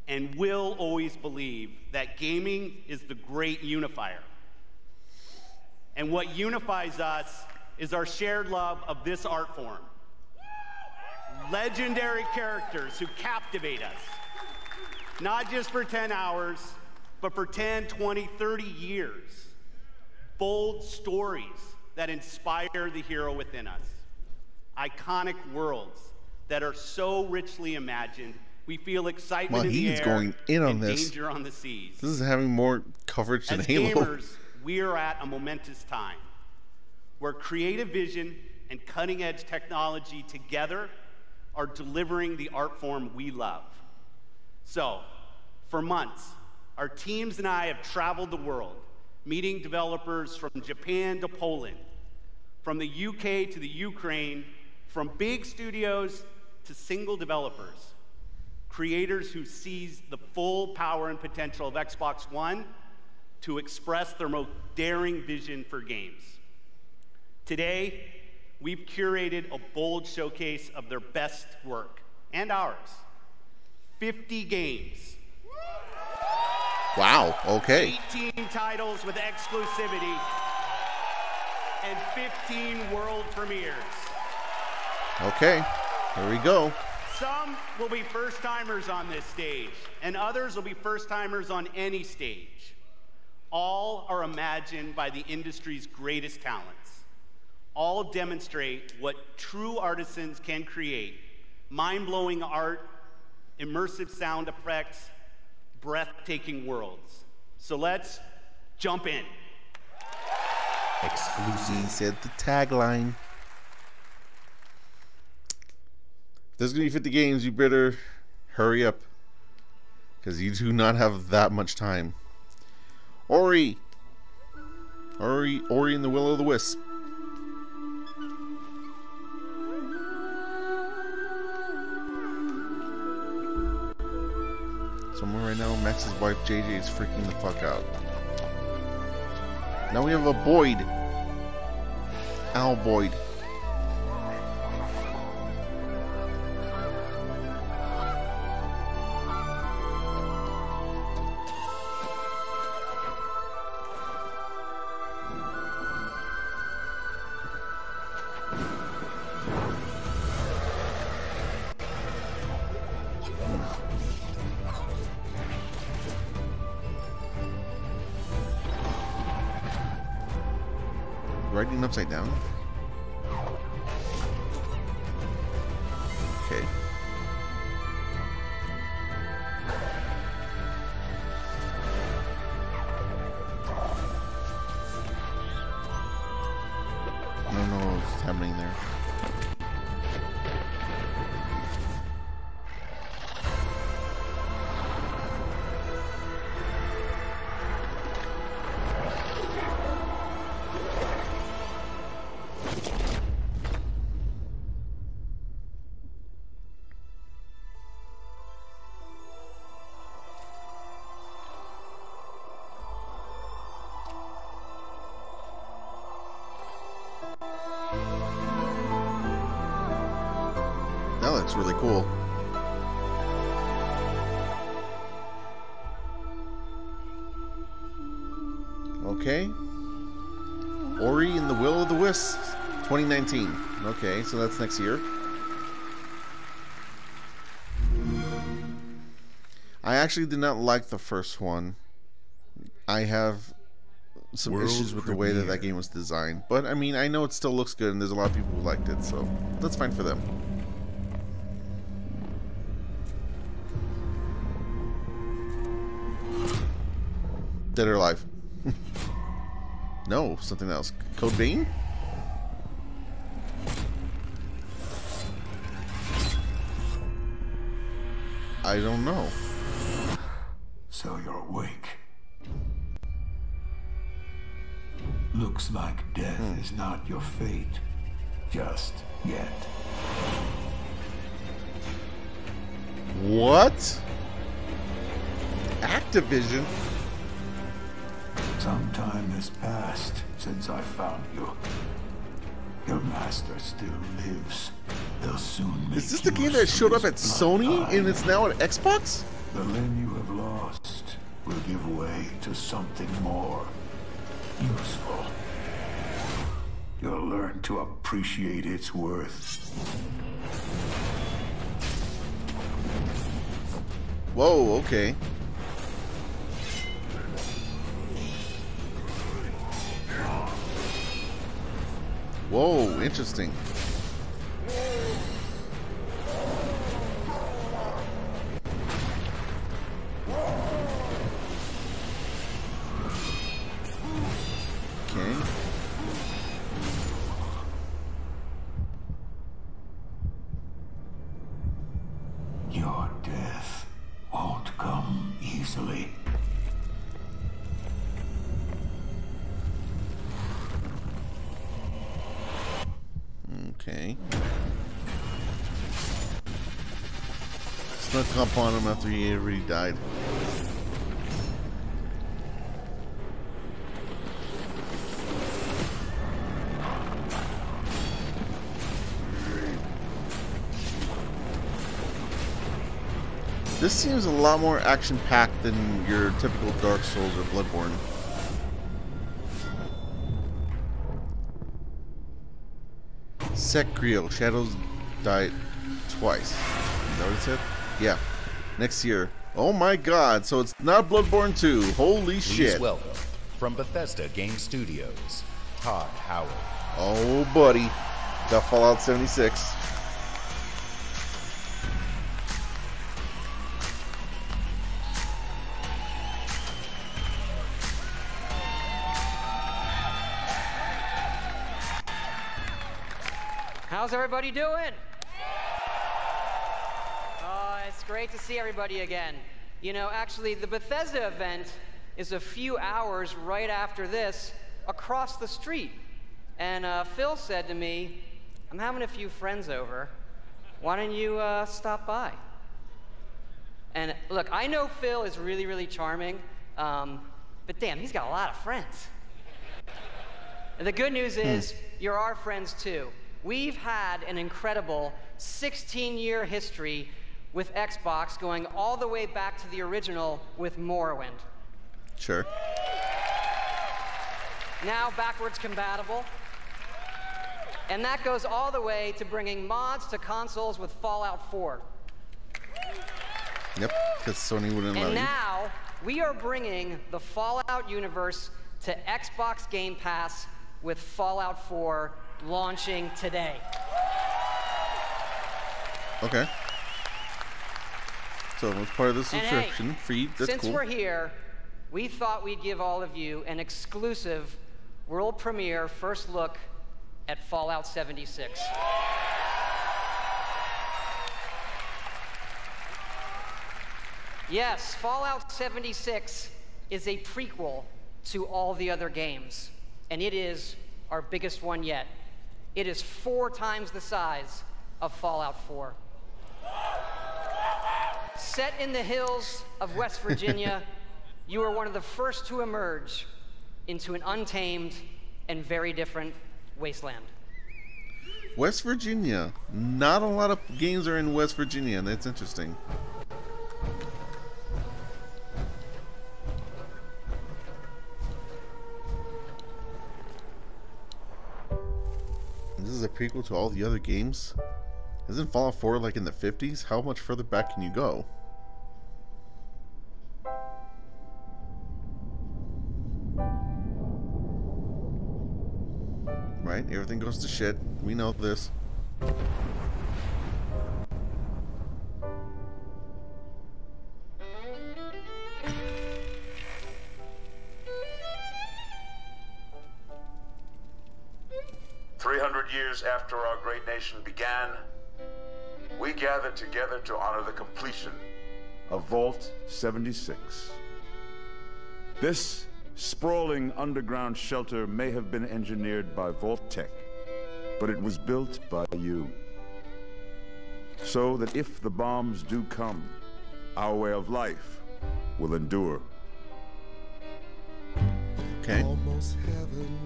and will always believe, that gaming is the great unifier. And what unifies us is our shared love of this art form. Legendary characters who captivate us, not just for 10 hours, but for 10, 20, 30 years. Bold stories that inspire the hero within us. Iconic worlds that are so richly imagined, we feel excitement in the air going in on and this. danger on the seas. This is having more coverage than As Halo. gamers, we are at a momentous time where creative vision and cutting-edge technology together are delivering the art form we love. So, for months, our teams and I have traveled the world, meeting developers from Japan to Poland, from the UK to the Ukraine, from big studios to single developers, creators who seize the full power and potential of Xbox One to express their most daring vision for games. Today, we've curated a bold showcase of their best work, and ours. 50 games. Wow, okay. 18 titles with exclusivity, and 15 world premieres. Okay, here we go. Some will be first-timers on this stage, and others will be first-timers on any stage. All are imagined by the industry's greatest talents. All demonstrate what true artisans can create: mind-blowing art, immersive sound effects, breathtaking worlds. So let's jump in. Exclusive, said the tagline. If there's gonna be 50 games, you better hurry up, because you do not have that much time. Ori and the Will of the Wisp. Somewhere right now, Max's wife JJ is freaking the fuck out. Now we have a Boyd. Al Boyd. Writing upside down? Okay. I don't know what's happening there. That looks really cool. Okay. Ori and the Will of the Wisp, 2019. Okay, so that's next year. I actually did not like the first one. I have some issues with the way that game was designed. But, I mean, I know it still looks good, and there's a lot of people who liked it, so that's fine for them. Dead or alive? No, something else. Code Vein? I don't know. So you're awake. Looks like death is not your fate. Just yet. What? Activision? Some time has passed since I found you. Your master still lives. They'll soon make Is this the game that showed up at Sony and it's now at Xbox? The limb you have lost will give way to something more useful. You'll learn to appreciate its worth. Whoa, okay. Whoa, interesting. Okay. Your death won't Okay. Snuck up on him after he already died. This seems a lot more action-packed than your typical Dark Souls or Bloodborne. Sekrio, Shadows died twice. Is that what it said? Yeah. Next year. Oh my god, so it's not Bloodborne 2. Holy shit. Please welcome, from Bethesda Game Studios, Todd Howard. Oh buddy. Got Fallout 76. How's everybody doing? It's great to see everybody again. You know, actually, the Bethesda event is a few hours right after this across the street. And Phil said to me, I'm having a few friends over. Why don't you stop by? And look, I know Phil is really, really charming, but damn, he's got a lot of friends. And the good news is, you're our friends too. We've had an incredible 16-year history with Xbox, going all the way back to the original with Morrowind. Sure. Now backwards compatible. And that goes all the way to bringing mods to consoles with Fallout 4. Yep, because Sony wouldn't allow you. And now, we are bringing the Fallout universe to Xbox Game Pass with Fallout 4 launching today. Okay. So it's part of the subscription feed. That's since cool. We're here, we thought we'd give all of you an exclusive world premiere first look at Fallout 76. Yes, Fallout 76 is a prequel to all the other games, and it is our biggest one yet. It is 4 times the size of Fallout 4. Set in the hills of West Virginia, you are one of the first to emerge into an untamed and very different wasteland. West Virginia. Not a lot of games are in West Virginia. That's interesting. This is a prequel to all the other games? Isn't Fallout 4 like in the 50s? How much further back can you go? Right? Everything goes to shit. We know this. Years after our great nation began, we gathered together to honor the completion of Vault 76. This sprawling underground shelter may have been engineered by Vault Tech, but it was built by you. So that if the bombs do come, our way of life will endure. Okay. Almost heaven,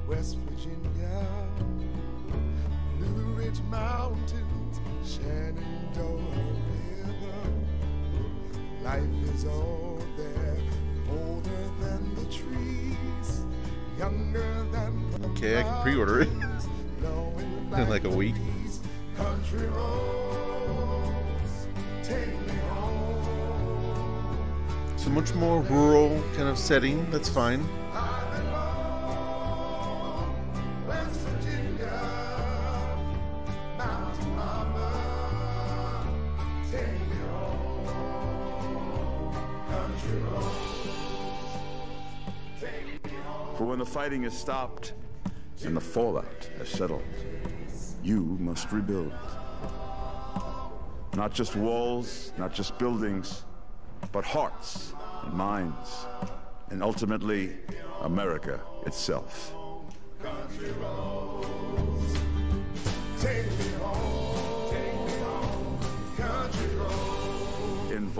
West Virginia, Blue Ridge Mountains, Shenandoah River. Life is all there, older than the trees, younger than the Okay, I can pre-order it in like a week. country roads, take me home. So much more rural kind of setting. That's fine. West Virginia, Mountain Mama, take me home. Country roads, take me home. For when the fighting is stopped and the fallout has settled, you must rebuild. Not just walls, not just buildings, but hearts and minds, and ultimately, America itself. Country roads.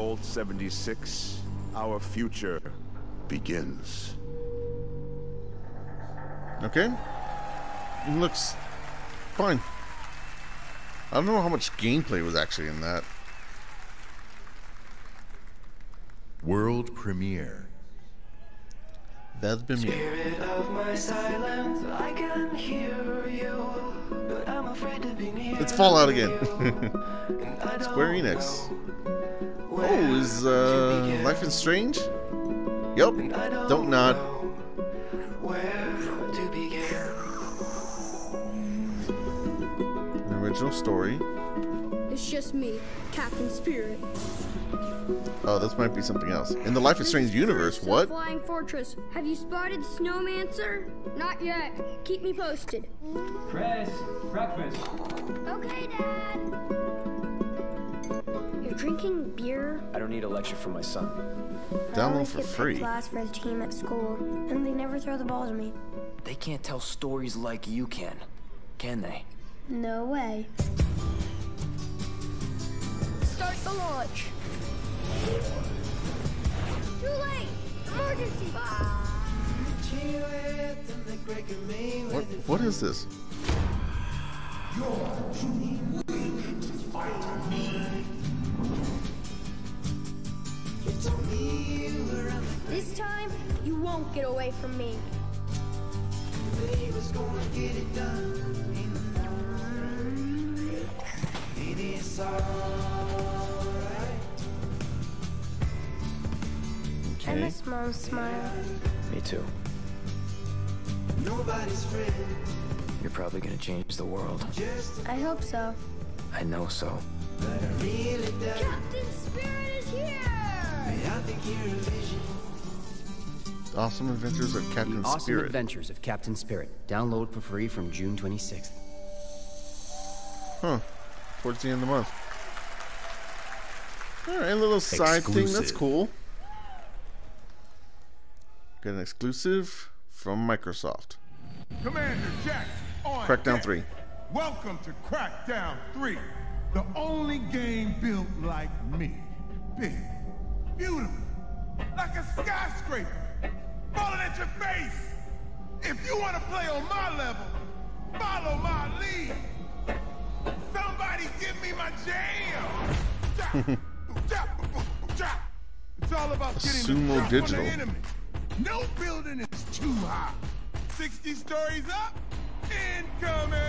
Vault 76, our future begins. Okay. It looks fine. I don't know how much gameplay was actually in that. World premiere. That's been me. Spirit of my silence, I can hear you, but I'm afraid to be near. It's Fallout again. Square Enix. Oh, is Life is Strange? Yep. Don't nod. Where to begin? An original story. It's just me, Captain Spirit. Oh, this might be something else. In the Life is Strange universe, what? Flying Fortress. Have you spotted Snowmancer? Not yet. Keep me posted. Chris, breakfast. Okay, Dad. You're drinking beer? I don't need a lecture from my son. Download for free. Last for the team at school, and they never throw the ball to me. They can't tell stories like you can they? No way. Start the launch. Too late! Emergency! What is this? This time, you won't get away from me. I miss Mom's smile. Me too. Nobody's friend. You're probably gonna change the world. I hope so. I know so. Captain Spirit is here! Awesome Adventures of Captain Awesome Spirit. Adventures of Captain Spirit. Download for free from June 26th. Huh. Towards the end of the month. Alright, a little side thing. That's cool. Got an exclusive from Microsoft. Commander Jack on Crackdown deck. 3. Welcome to Crackdown 3. The only game built like me. Big, beautiful, like a skyscraper, falling at your face. If you want to play on my level, follow my lead. Somebody give me my jam. It's all about getting the Sumo drop on Digital. the enemy. No building is too high. 60 stories up, incoming.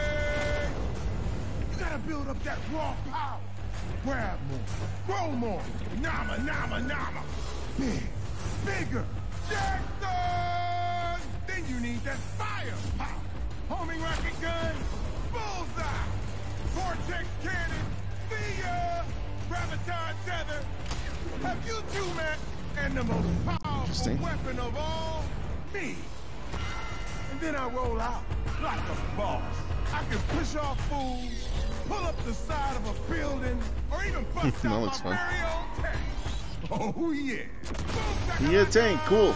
You gotta build up that raw power. Grab more, grow more. Nama, nama, nama. Big, bigger. Jackson! Then you need that firepower. Homing rocket gun, bullseye. Vortex cannon, see ya. Graviton tether. Have you two met? And the most powerful weapon of all, me. And then I roll out like a boss. I can push off fools, pull up the side of a building, or even bust out my fun. very own tank. Oh yeah. Yeah, tank, cool.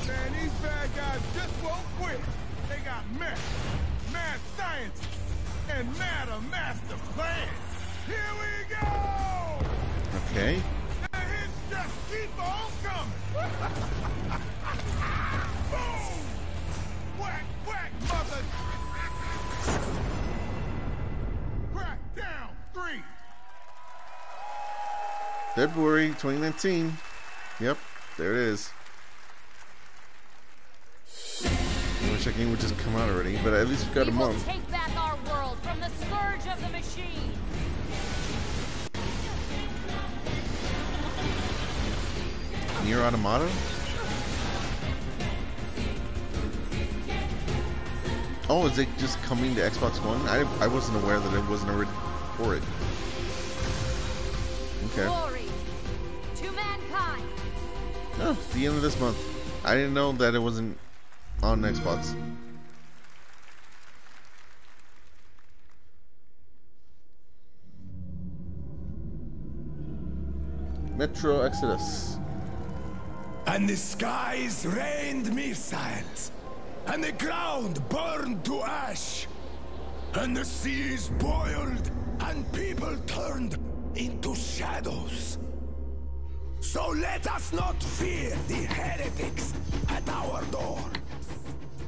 Man, these bad guys just won't quit. They got mad scientists, and madder master plans. Here we go! Okay. The hits just keep on coming. Boom! Whack, whack, mother! Crackdown 3. February 2019. Yep, there it is. I wish that game would just come out already, but at least we've got a month. Take back our world from the scourge of the machine. Nier Automata? Oh, is it just coming to Xbox One? I wasn't aware that it wasn't already for it. Okay. Glory to mankind. No, it's the end of this month. I didn't know that it wasn't on Xbox. Metro Exodus. And the skies rained missiles, and the ground burned to ash, and the seas boiled, and people turned into shadows. So let us not fear the heretics at our door.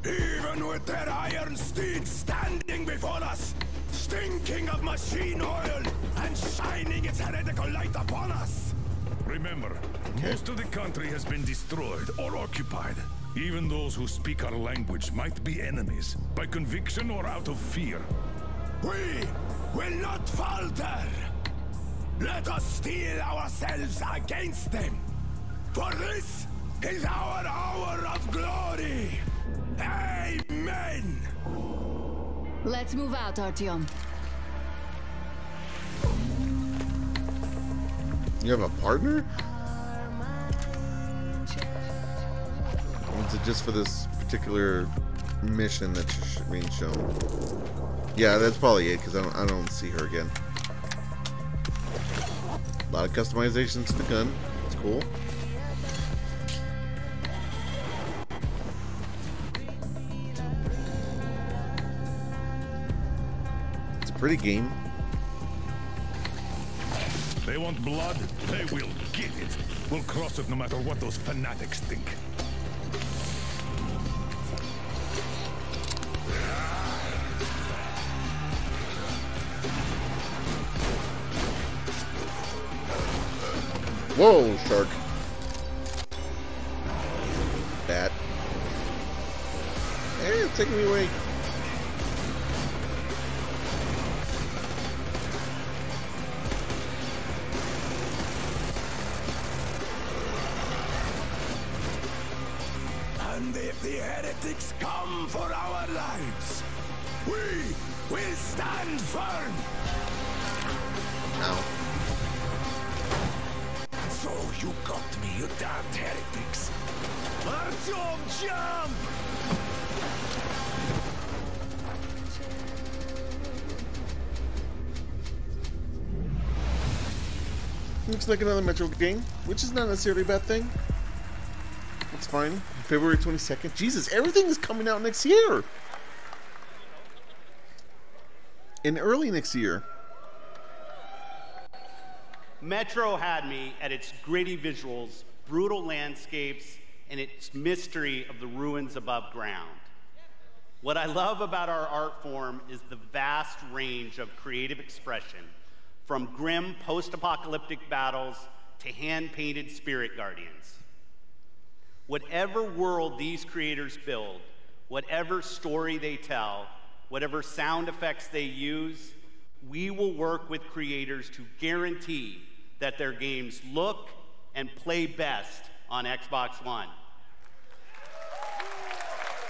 Even with their iron steeds standing before us, stinking of machine oil and shining its heretical light upon us. Remember, most of the country has been destroyed or occupied. Even those who speak our language might be enemies, by conviction or out of fear. We will not falter. Let us steel ourselves against them. For this is our hour of glory. Amen. Let's move out, Artyom. You have a partner? Or is it just for this particular mission that's being shown? Yeah, that's probably it, because I don't see her again. A lot of customizations to the gun. It's cool. It's a pretty game. They want blood, they will get it. We'll cross it no matter what those fanatics think. Whoa, shark. Bat. Hey, it's taking me away. And if the heretics come for our lives, we will stand firm. Ow. So you got me, you damned heretics. Artyom, jump! Looks like another Metro game, which is not necessarily a bad thing. It's fine. February 22nd. Jesus, everything is coming out next year. In early next year. Metro had me at its gritty visuals, brutal landscapes, and its mystery of the ruins above ground. What I love about our art form is the vast range of creative expression, from grim post-apocalyptic battles to hand-painted spirit guardians. Whatever world these creators build, whatever story they tell, whatever sound effects they use, we will work with creators to guarantee that their games look and play best on Xbox One.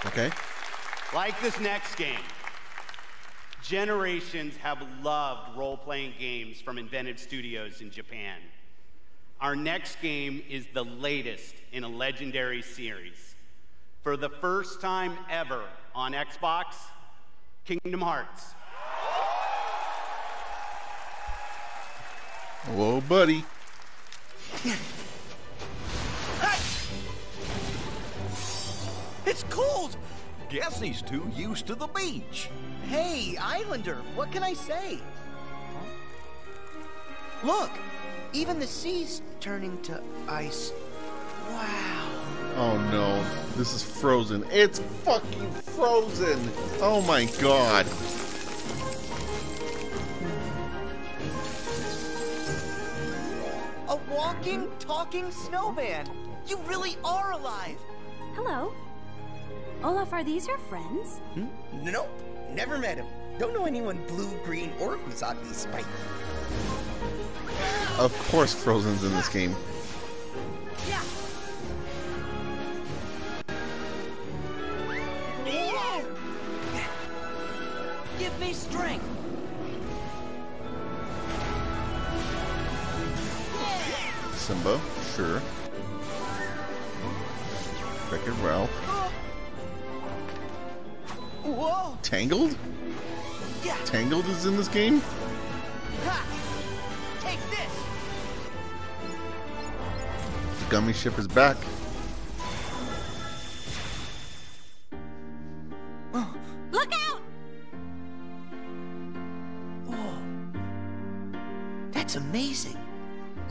Okay. Like this next game, generations have loved role-playing games from inventive studios in Japan. Our next game is the latest in a legendary series. For the first time ever on Xbox, Kingdom Hearts. Whoa, buddy. It's cold! Guess he's too used to the beach. Hey, Islander, what can I say? Look, even the sea's turning to ice. Wow. Oh no, this is frozen. It's fucking frozen. Oh my god. A walking, talking snowman. You really are alive. Hello. Olaf, are these your friends? Nope, never met him. Don't know anyone blue, green, or who's oddly spiky. Of course Frozen's in this game. Yeah. Give me strength. Simba, sure. Wreck-It Ralph. Whoa! Tangled? Yeah. Tangled is in this game? Ha! Take this! The gummy ship is back. Look out! Whoa. That's amazing.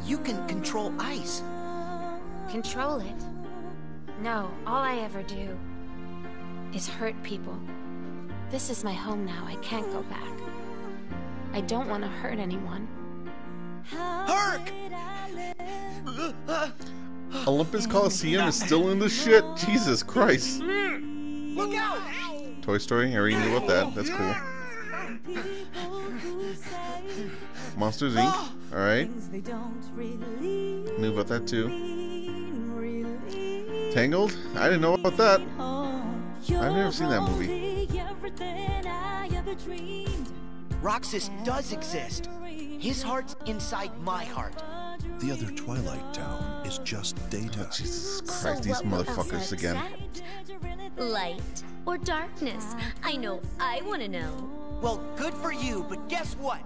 You can control ice. control it. No, all I ever do is hurt people. This is my home now. I can't go back. I don't want to hurt anyone. Herc! Olympus Coliseum is still in the shit. Jesus Christ. Look out! Toy Story, I already knew about that. That's cool. Monsters Inc. Alright. Knew about that too. Tangled? I didn't know about that. I've never seen that movie. Roxas does exist. His heart's inside my heart. The other Twilight Town is just data. Jesus Christ, these motherfuckers again. Light or darkness? I know I want to know. Well, good for you, but guess what?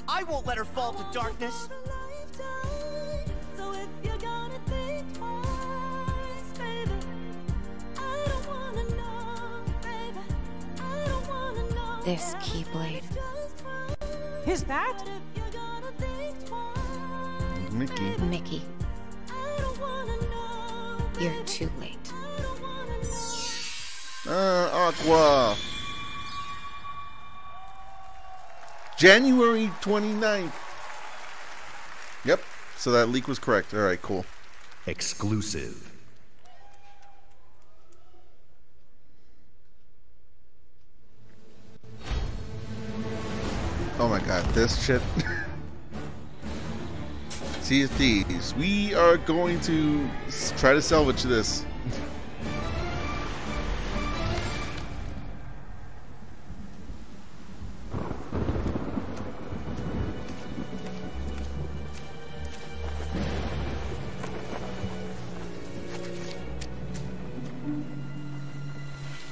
I won't let her fall to darkness. This Keyblade. Is that? Mickey. Mickey. You're too late. Aqua. January 29th. Yep. So that leak was correct. All right, cool. Exclusive. Oh my god, this shit. Sea of Thieves. We are going to try to salvage this.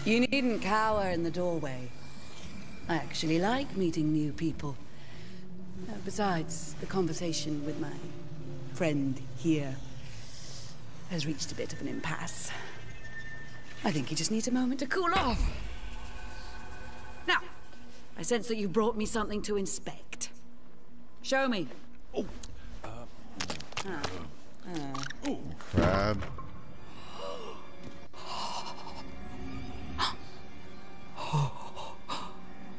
You needn't cower in the doorway. I actually like meeting new people. Besides, the conversation with my friend here has reached a bit of an impasse. I think he just needs a moment to cool off. Now, I sense that you brought me something to inspect. Show me. Oh. Crab.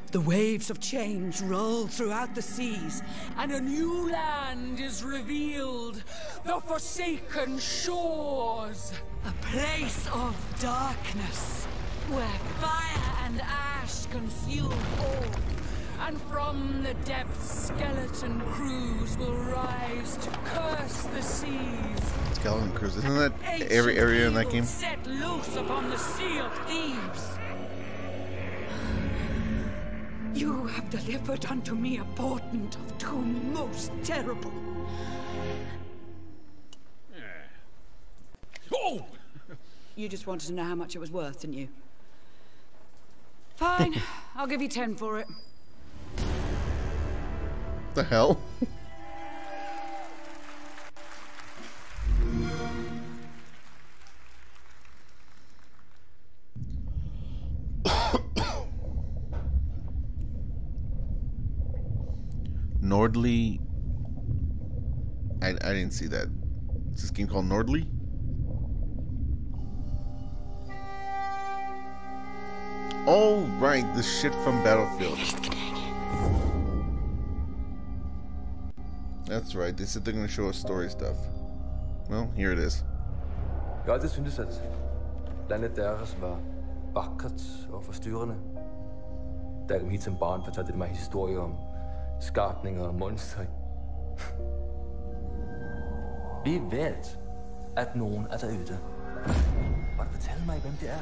The waves of change roll throughout the seas, and a new land is revealed. The forsaken shores. A place of darkness, where fire and ash consume all. And from the depths, skeleton crews will rise to curse the seas. Skeleton Cruise. Isn't that every area in that game? Set loose upon the Sea of Thieves. You have delivered unto me a portent of doom most terrible. Oh! You just wanted to know how much it was worth, didn't you? Fine, I'll give you 10 for it. The hell? Nordley. I didn't see that. Is this game called Nordley? Oh, right, the shit from Battlefield. That's right, they said they're gonna show us story stuff. Well, here it is. Jeg har altid syntes, at landet deres var vakkert og forstyrrende. Da jeg kom hit som barn, fortalte de mig historier om skapninger og monstre. Vi vet, at nogen er derude. Og du fortælle mig, hvem det er?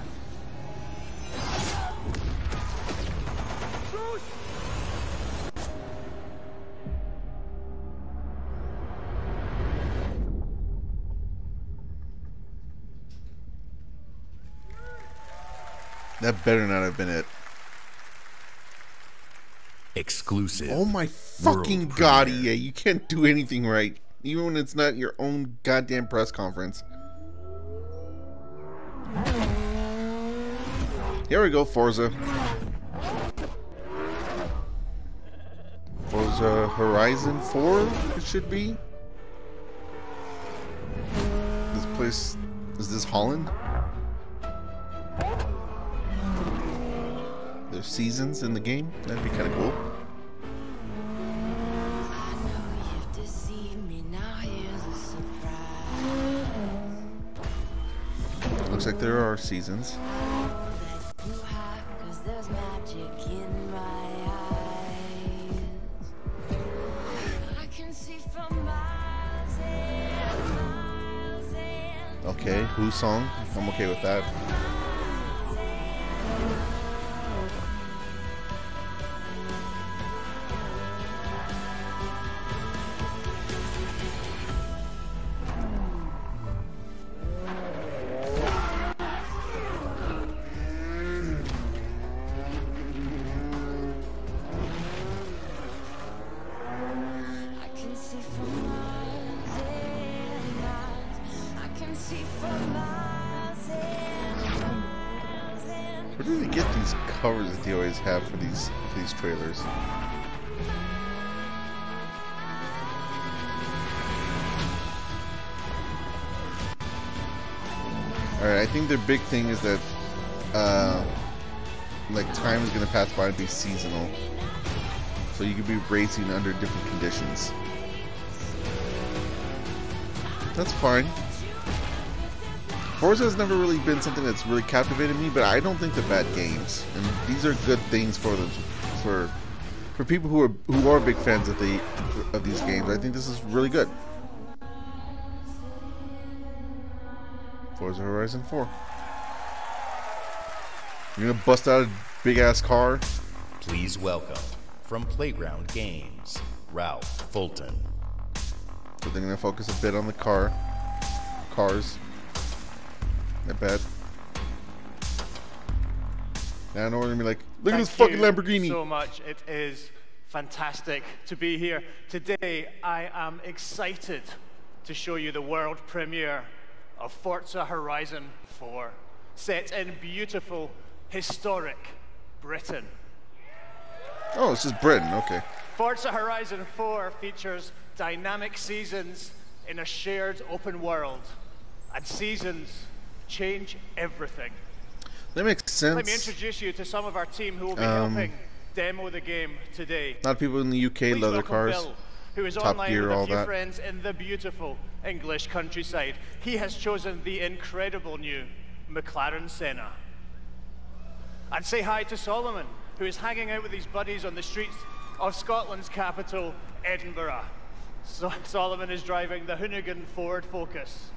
That better not have been it. Exclusive. Oh my fucking god, EA. You can't do anything right. Even when it's not your own goddamn press conference. Here we go, Forza. Forza Horizon 4, it should be. This place, is this Holland? There's seasons in the game? That'd be kind of cool. Looks like there are seasons. Okay, Who song? I'm okay with that. Where do they get these covers that they always have for these trailers? Alright, I think their big thing is that like time is gonna pass by and be seasonal. So you could be racing under different conditions. That's fine. Forza has never really been something that's really captivated me, but I don't think they're bad games, and these are good things for them, for people who are big fans of these games. I think this is really good. Forza Horizon 4. You're gonna bust out a big ass car. Please welcome from Playground Games, Ralph Fulton. So they're gonna focus a bit on the cars. Not bad. Now I know we're gonna be like, look at this fucking Lamborghini. Thank you so much. It is fantastic to be here. Today I am excited to show you the world premiere of Forza Horizon 4, set in beautiful, historic Britain. Oh, this is Britain, okay. Forza Horizon 4 features dynamic seasons in a shared open world, and seasons change everything. That makes sense. Let me introduce you to some of our team who will be helping demo the game today. A lot of people in the UK Please love their cars. Bill, who is Top online Gear, with a all few that. friends in the beautiful English countryside. He has chosen the incredible new McLaren Senna. And say hi to Solomon, who is hanging out with his buddies on the streets of Scotland's capital, Edinburgh. So Solomon is driving the Hoonigan Ford Focus.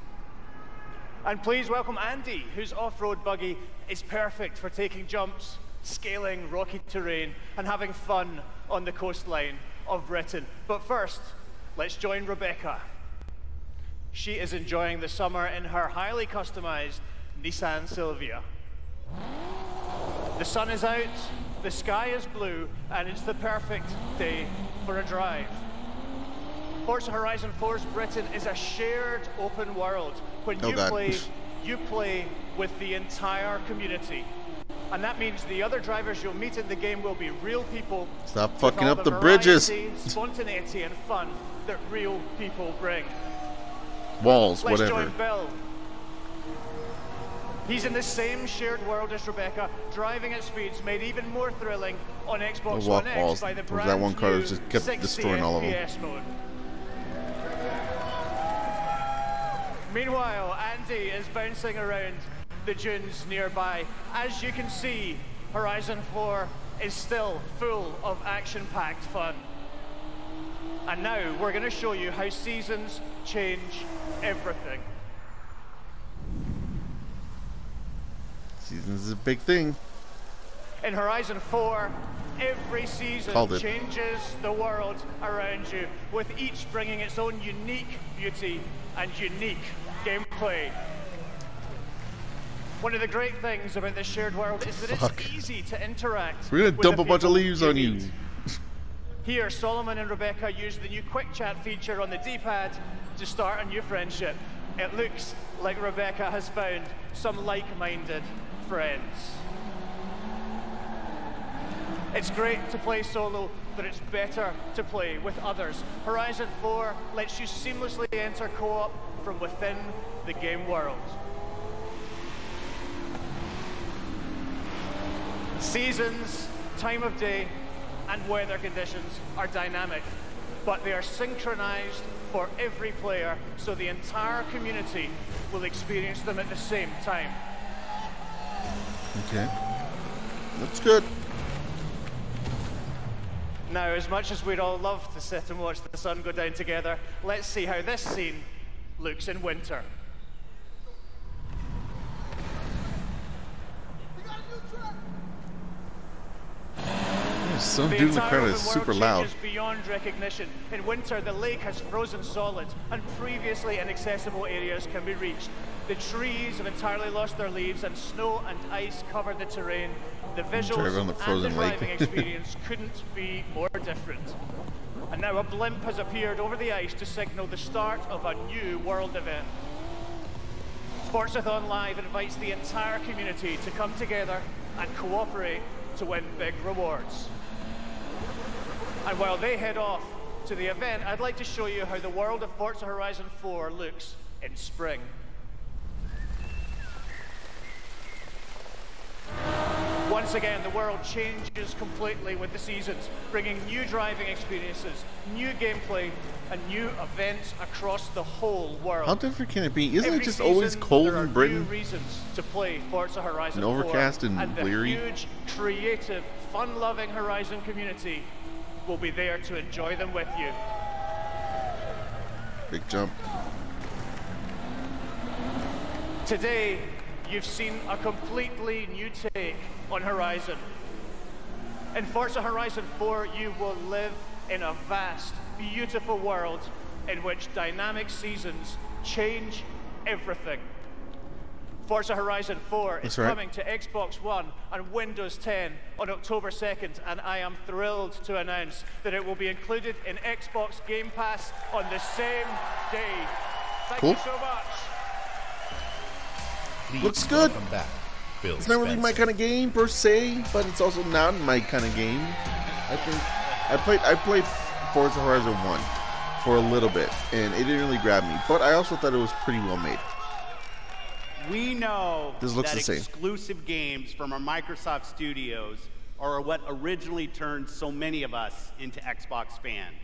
And please welcome Andy, whose off-road buggy is perfect for taking jumps, scaling rocky terrain, and having fun on the coastline of Britain. But first, let's join Rebecca. She is enjoying the summer in her highly customized Nissan Silvia. The sun is out, the sky is blue, and it's the perfect day for a drive. Forza Horizon 4's Britain is a shared open world. When you play with the entire community. And that means the other drivers you'll meet in the game will be real people. Stop fucking with all up the bridges. Spontaneity and fun that real people bring. Walls, Let's whatever. join Bill. He's in the same shared world as Rebecca, driving at speeds made even more thrilling on Xbox walk One walls. X by the There was brand that one car that new just kept 60 destroying all of them. FPS mode. Meanwhile, Andy is bouncing around the dunes nearby. As you can see, Horizon 4 is still full of action-packed fun. And now we're going to show you how seasons change everything. Seasons is a big thing. In Horizon 4, every season changes the world around you, with each bringing its own unique beauty and unique gameplay. One of the great things about this shared world is that it's easy to interact. We're gonna dump a bunch of leaves on you. Here, Solomon and Rebecca use the new quick chat feature on the D-pad to start a new friendship. It looks like Rebecca has found some like-minded friends. It's great to play solo, but it's better to play with others. Horizon 4 lets you seamlessly enter co-op from within the game world. Seasons, time of day, and weather conditions are dynamic, but they are synchronized for every player, so the entire community will experience them at the same time. Okay. That's good. Now, as much as we'd all love to sit and watch the sun go down together, let's see how this scene looks in winter. Some dude in the crowd is super loud. Beyond recognition. In winter, the lake has frozen solid, and previously inaccessible areas can be reached. The trees have entirely lost their leaves, and snow and ice cover the terrain. The visuals on the frozen and the lake. driving experience couldn't be more different. And now a blimp has appeared over the ice to signal the start of a new world event. Forzathon Live invites the entire community to come together and cooperate to win big rewards. And while they head off to the event, I'd like to show you how the world of Forza Horizon 4 looks in spring. Once again, the world changes completely with the seasons, bringing new driving experiences, new gameplay, and new events across the whole world. How different can it be? Isn't Every it just always season, cold there are in Britain? New reasons to play Forza Horizon 4, overcast and the bleary? huge, creative, fun-loving Horizon community will be there to enjoy them with you. Big jump. Today, you've seen a completely new take on Horizon. In Forza Horizon 4, you will live in a vast, beautiful world in which dynamic seasons change everything. Forza Horizon 4 is coming to Xbox One and Windows 10 on October 2nd, and I am thrilled to announce that it will be included in Xbox Game Pass on the same day. Thank you so much. Looks good. Back, it's not really my kind of game per se, but it's also not my kind of game. I think I played Forza Horizon 1 for a little bit, and it didn't really grab me. But I also thought it was pretty well made. We know that the same. Exclusive games from our Microsoft studios are what originally turned so many of us into Xbox fans.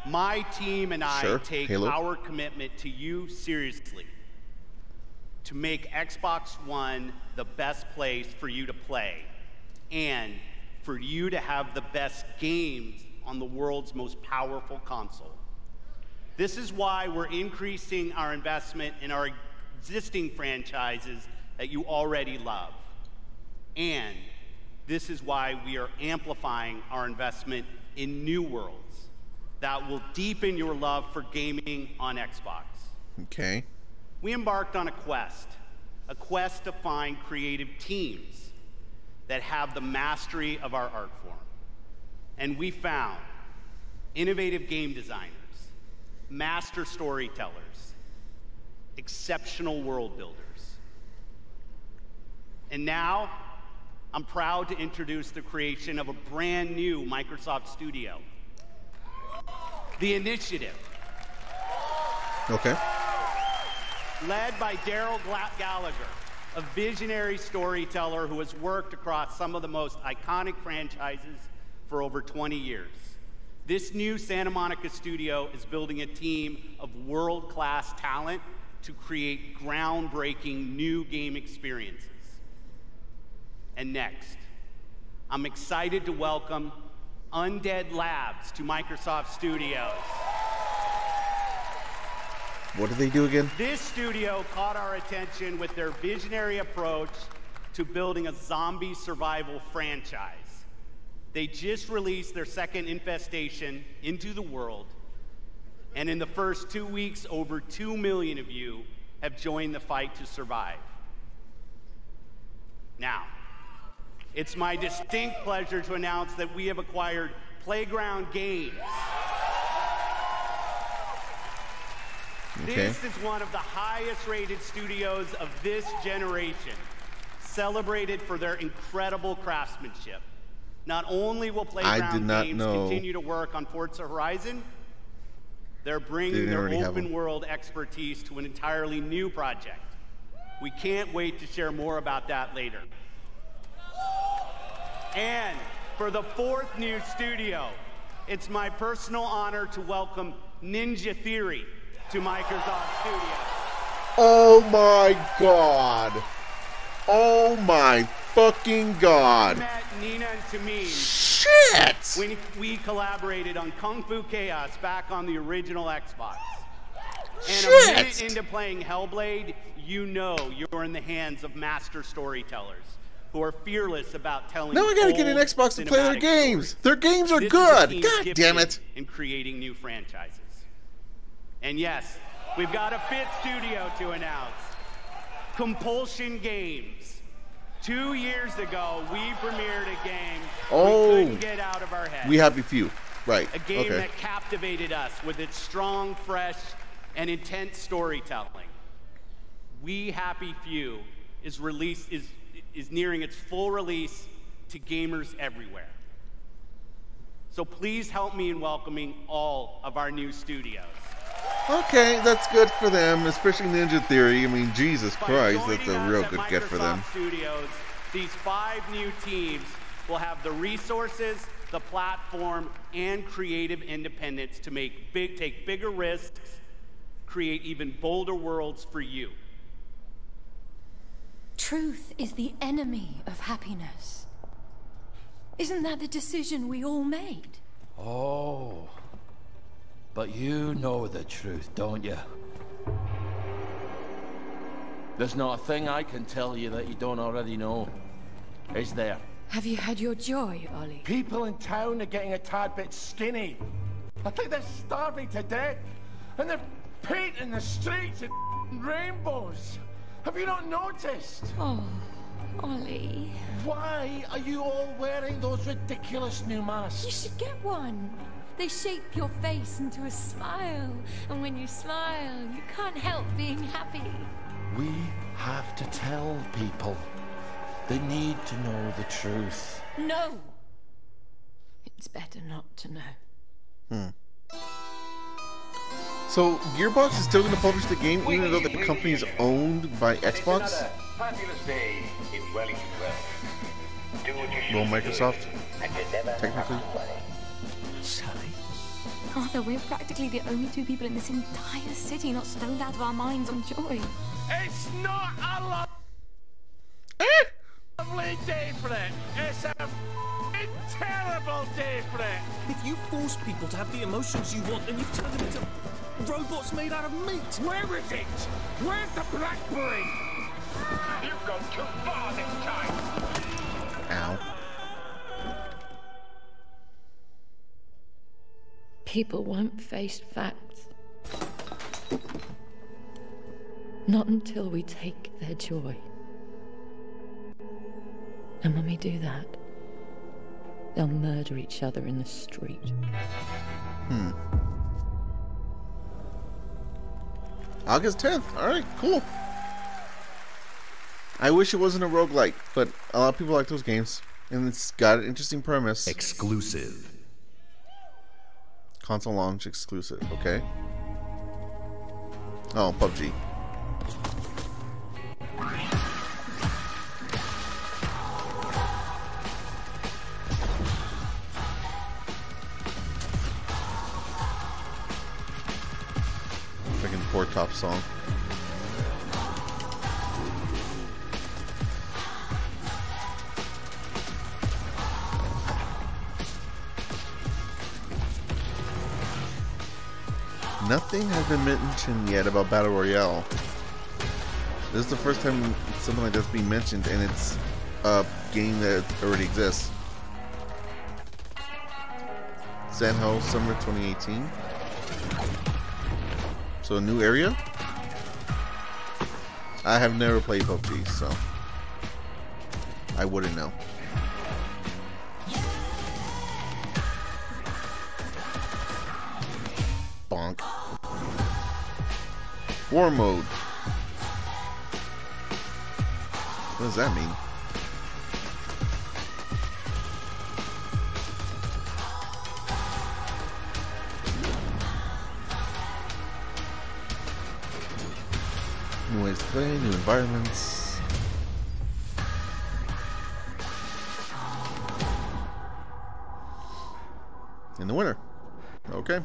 My team and I take our commitment to you seriously, to make Xbox One the best place for you to play and for you to have the best games on the world's most powerful console. This is why we're increasing our investment in our existing franchises that you already love. And this is why we are amplifying our investment in new worlds that will deepen your love for gaming on Xbox. Okay. We embarked on a quest to find creative teams that have the mastery of our art form. And we found innovative game designers, master storytellers, exceptional world builders. And now, I'm proud to introduce the creation of a brand new Microsoft studio, The Initiative. Okay. Led by Daryl Gallagher, a visionary storyteller who has worked across some of the most iconic franchises for over 20 years. This new Santa Monica studio is building a team of world-class talent to create groundbreaking new game experiences. And next, I'm excited to welcome Undead Labs to Microsoft Studios. What do they do again? This studio caught our attention with their visionary approach to building a zombie survival franchise. They just released their second Infestation into the world, and in the first 2 weeks, over 2 million of you have joined the fight to survive. Now, it's my distinct pleasure to announce that we have acquired Playground Games. Okay. This is one of the highest-rated studios of this generation, celebrated for their incredible craftsmanship. Not only will Playground Games continue to work on Forza Horizon, They're bringing their open world expertise to an entirely new project. We can't wait to share more about that later. And for the 4th new studio, it's my personal honor to welcome Ninja Theory to Microsoft Studios. Oh my God. Oh my fucking God. We met Nina and Tamim. Shit! When we collaborated on Kung Fu Chaos back on the original Xbox. And a minute into playing Hellblade, you know you're in the hands of master storytellers who are fearless about telling. Now I gotta get an Xbox to play their games. Their games are good. God damn it. In creating new franchises. And yes, we've got a 5th studio to announce. Compulsion Games. 2 years ago, we premiered a game we couldn't get out of our head. We Happy Few. Right. A game that captivated us with its strong, fresh, and intense storytelling. We Happy Few is nearing its full release to gamers everywhere. So please help me in welcoming all of our new studios. Okay, that's good for them, especially Ninja Theory. I mean, Jesus Christ, that's a real good get for them. Studios, these 5 new teams will have the resources, the platform, and creative independence to take bigger risks, create even bolder worlds for you. Truth is the enemy of happiness. Isn't that the decision we all made? Oh. But you know the truth, don't you? There's not a thing I can tell you that you don't already know. Is there? Have you had your joy, Ollie? People in town are getting a tad bit skinny. I think they're starving to death. And they're painting the streets in rainbows. Have you not noticed? Oh, Ollie. Why are you all wearing those ridiculous new masks? You should get one. They shape your face into a smile. And when you smile, you can't help being happy. We have to tell people. They need to know the truth. No! It's better not to know. So, Gearbox is still going to publish the game even though the company is owned by Xbox? Fabulous day in Wellington. Well, Microsoft, technically. Sally? Arthur, we're practically the only 2 people in this entire city not stoned out of our minds on joy. It's not a lovely day for it. It's a terrible day for it. If you force people to have the emotions you want, then you've turned them into robots made out of meat. Where is it? Where's the blackberry? You've gone too far this time. Ow. People won't face facts. Not until we take their joy. And when we do that, they'll murder each other in the street. August 10th. Alright, cool. I wish it wasn't a roguelike, but a lot of people like those games. And it's got an interesting premise. Exclusive. Console launch exclusive, okay. Oh, PUBG. Freaking Four Top song. Nothing has been mentioned yet about Battle Royale. This is the first time something like that's being mentioned, and it's a game that already exists. Sanho Summer 2018. So a new area? I have never played PUBG, so I wouldn't know. Bonk. War mode. What does that mean? ways to play, new environments. In the winter. Okay.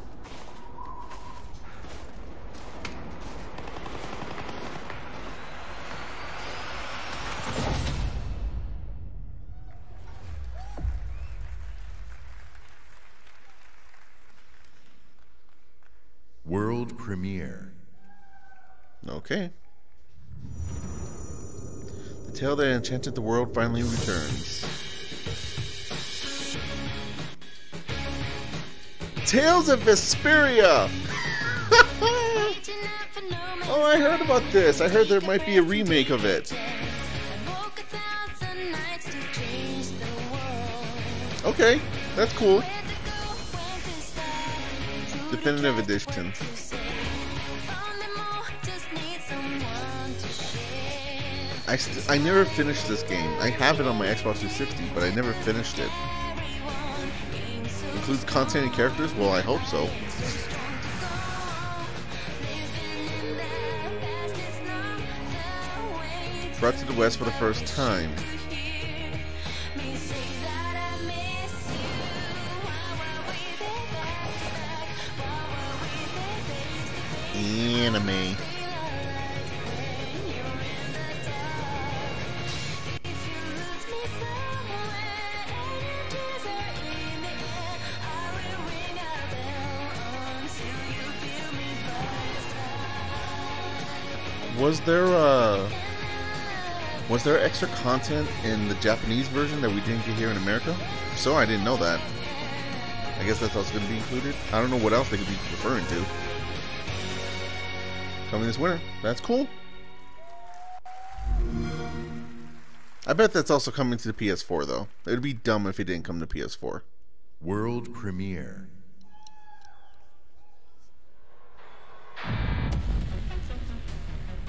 World premiere. Okay. The tale that enchanted the world finally returns. Tales of Vesperia! Oh, I heard about this. I heard there might be a remake of it. Okay, that's cool. Definitive edition. I never finished this game. I have it on my Xbox 360, but I never finished it. Includes content and characters? Well, I hope so. Brought to the West for the first time. Anime. Was there extra content in the Japanese version that we didn't get here in America? If so, I didn't know that. I guess that's also going to be included. I don't know what else they could be referring to. Coming this winter. That's cool. I bet that's also coming to the PS4, though. It would be dumb if it didn't come to PS4. World premiere.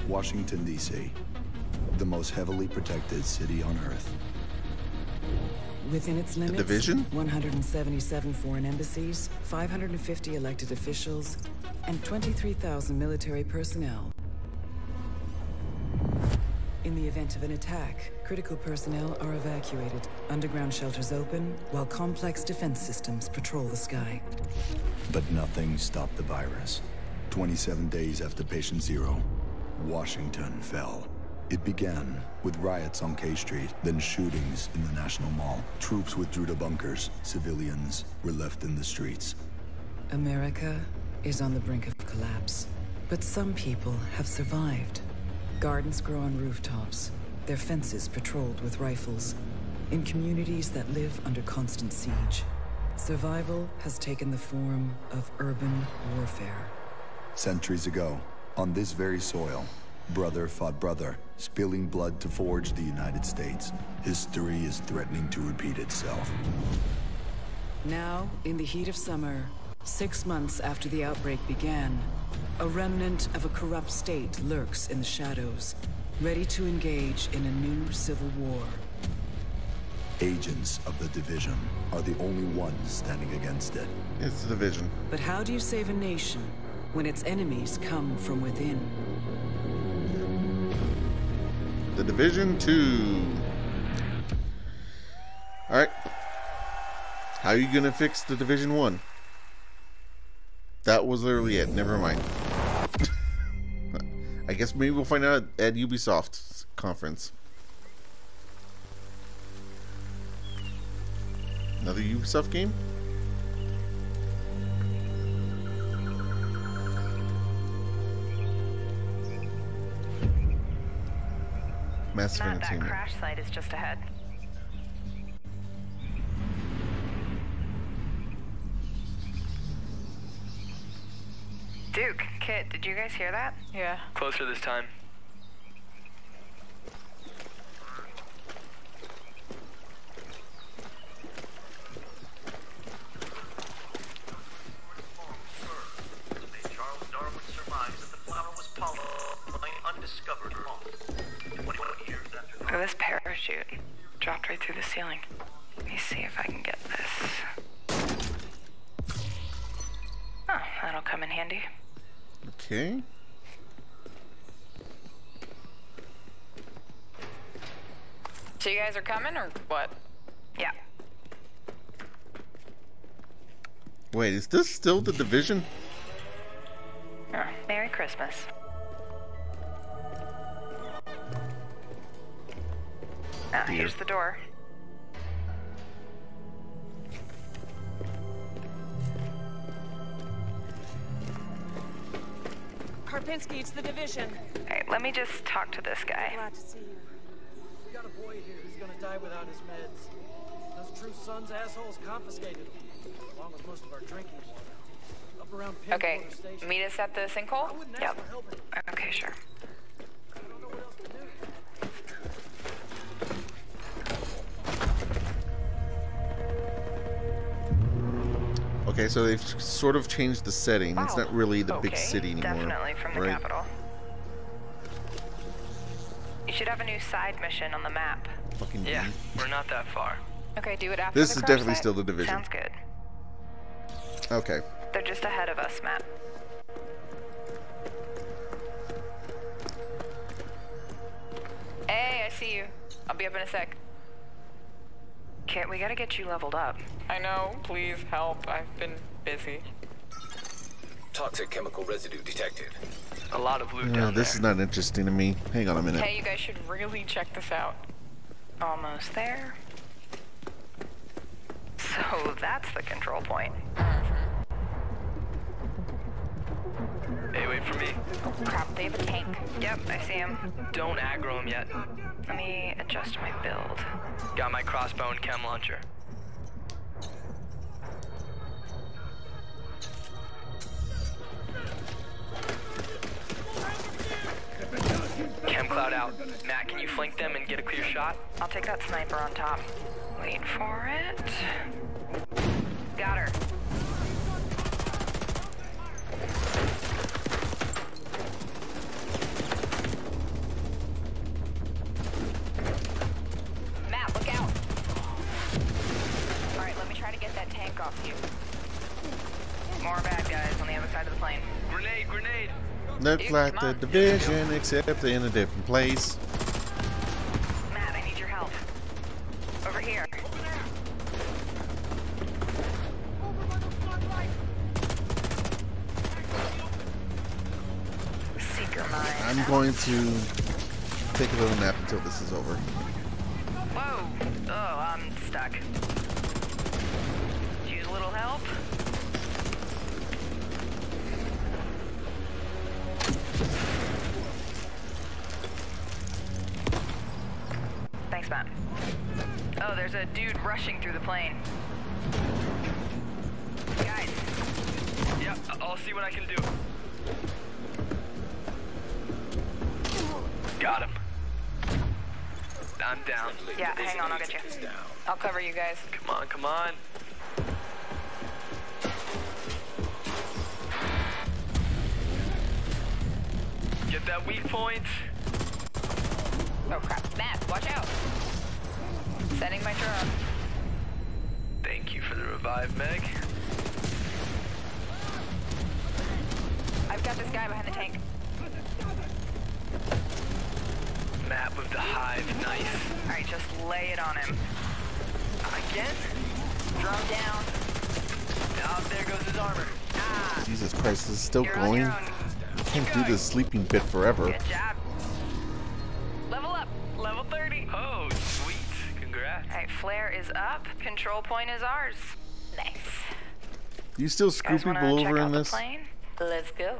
Washington, D.C., the most heavily protected city on Earth. Within its limits, the Division? 177 foreign embassies, 550 elected officials, and 23,000 military personnel. In the event of an attack, critical personnel are evacuated, underground shelters open, while complex defense systems patrol the sky. But nothing stopped the virus. 27 days after patient zero, Washington fell. It began with riots on K Street, then shootings in the National Mall. Troops withdrew to bunkers. Civilians were left in the streets. America is on the brink of collapse, but some people have survived. Gardens grow on rooftops, their fences patrolled with rifles, in communities that live under constant siege. Survival has taken the form of urban warfare. Centuries ago, on this very soil, brother fought brother, spilling blood to forge the United States. History is threatening to repeat itself. Now, in the heat of summer, 6 months after the outbreak began, a remnant of a corrupt state lurks in the shadows, ready to engage in a new civil war. Agents of the Division are the only ones standing against it. It's the Division. But how do you save a nation when its enemies come from within? The Division 2. Alright. How are you gonna fix the Division 1? That was literally it. Never mind. I guess maybe we'll find out at Ubisoft's conference. Another Ubisoft game? Massive Entertainment. That crash site is just ahead. Duke, Kit, did you guys hear that? Yeah. Closer this time. Look at this parachute. Dropped right through the ceiling. Let me see if I can get this. Oh, that'll come in handy. Okay. So you guys are coming or what? Yeah. Wait, is this still the Division? Oh, Merry Christmas. Ah, here's the door. Karpinski, it's the Division. Alright, let me just talk to this guy. Glad to see you. We got a boy here who's gonna die without his meds. Those True Sons assholes confiscated him, along with most of our drinking water. Up around Okay, Pinwater Station. meet us at the sinkhole? Yep. Okay, sure. Okay, so they've sort of changed the setting. It's not really the big city anymore. Definitely from the right? capital. You should have a new side mission on the map. Fucking yeah, we're not that far. Okay, do it after This the is crash definitely site? still the Division. Sounds good. Okay. They're just ahead of us, Matt. Hey, I see you. I'll be up in a sec. Kit, we gotta get you leveled up. I know, please help. I've been busy. Toxic chemical residue detected. A lot of loot No, down this is not interesting to me. Hang on a minute. Hey, you guys should really check this out. Almost there. So that's the control point. Hey, wait for me. Oh crap, they have a tank. Yep, I see him. Don't aggro him yet. Let me adjust my build. Got my crossbow and chem launcher. Chem cloud out. Matt, can you flank them and get a clear shot? I'll take that sniper on top. Wait for it. Got her. Matt, look out. Alright, let me try to get that tank off you. More bad guys on the other side of the plane. Grenade, grenade! Look like the Division, except in a different place. Matt, I need your help. Over here. Seeker mine. I'm going to take a little nap until this is over. Whoa! Oh, I'm stuck. Use a little help? Thanks, Matt. Oh, there's a dude rushing through the plane. Guys. Yep, I'll see what I can do. Got him. I'm down. Yeah, hang on, I'll get you. I'll cover you guys. Come on, come on. Get that weak point. Oh crap. Matt, watch out. Setting my drone. Thank you for the revive, Meg. I've got this guy behind the tank. Matt with the hive, nice. Alright, just lay it on him. Again? Drone down. Oh, there goes his armor. Ah. Jesus Christ, this is still You're going? on your own. I can't do this sleeping bit forever. Good job. Level up. Level 30. Oh, sweet. Congrats. Alright, flare is up. Control point is ours. Nice. Do you still screw Guys wanna people check over out in the this? plane? Let's go.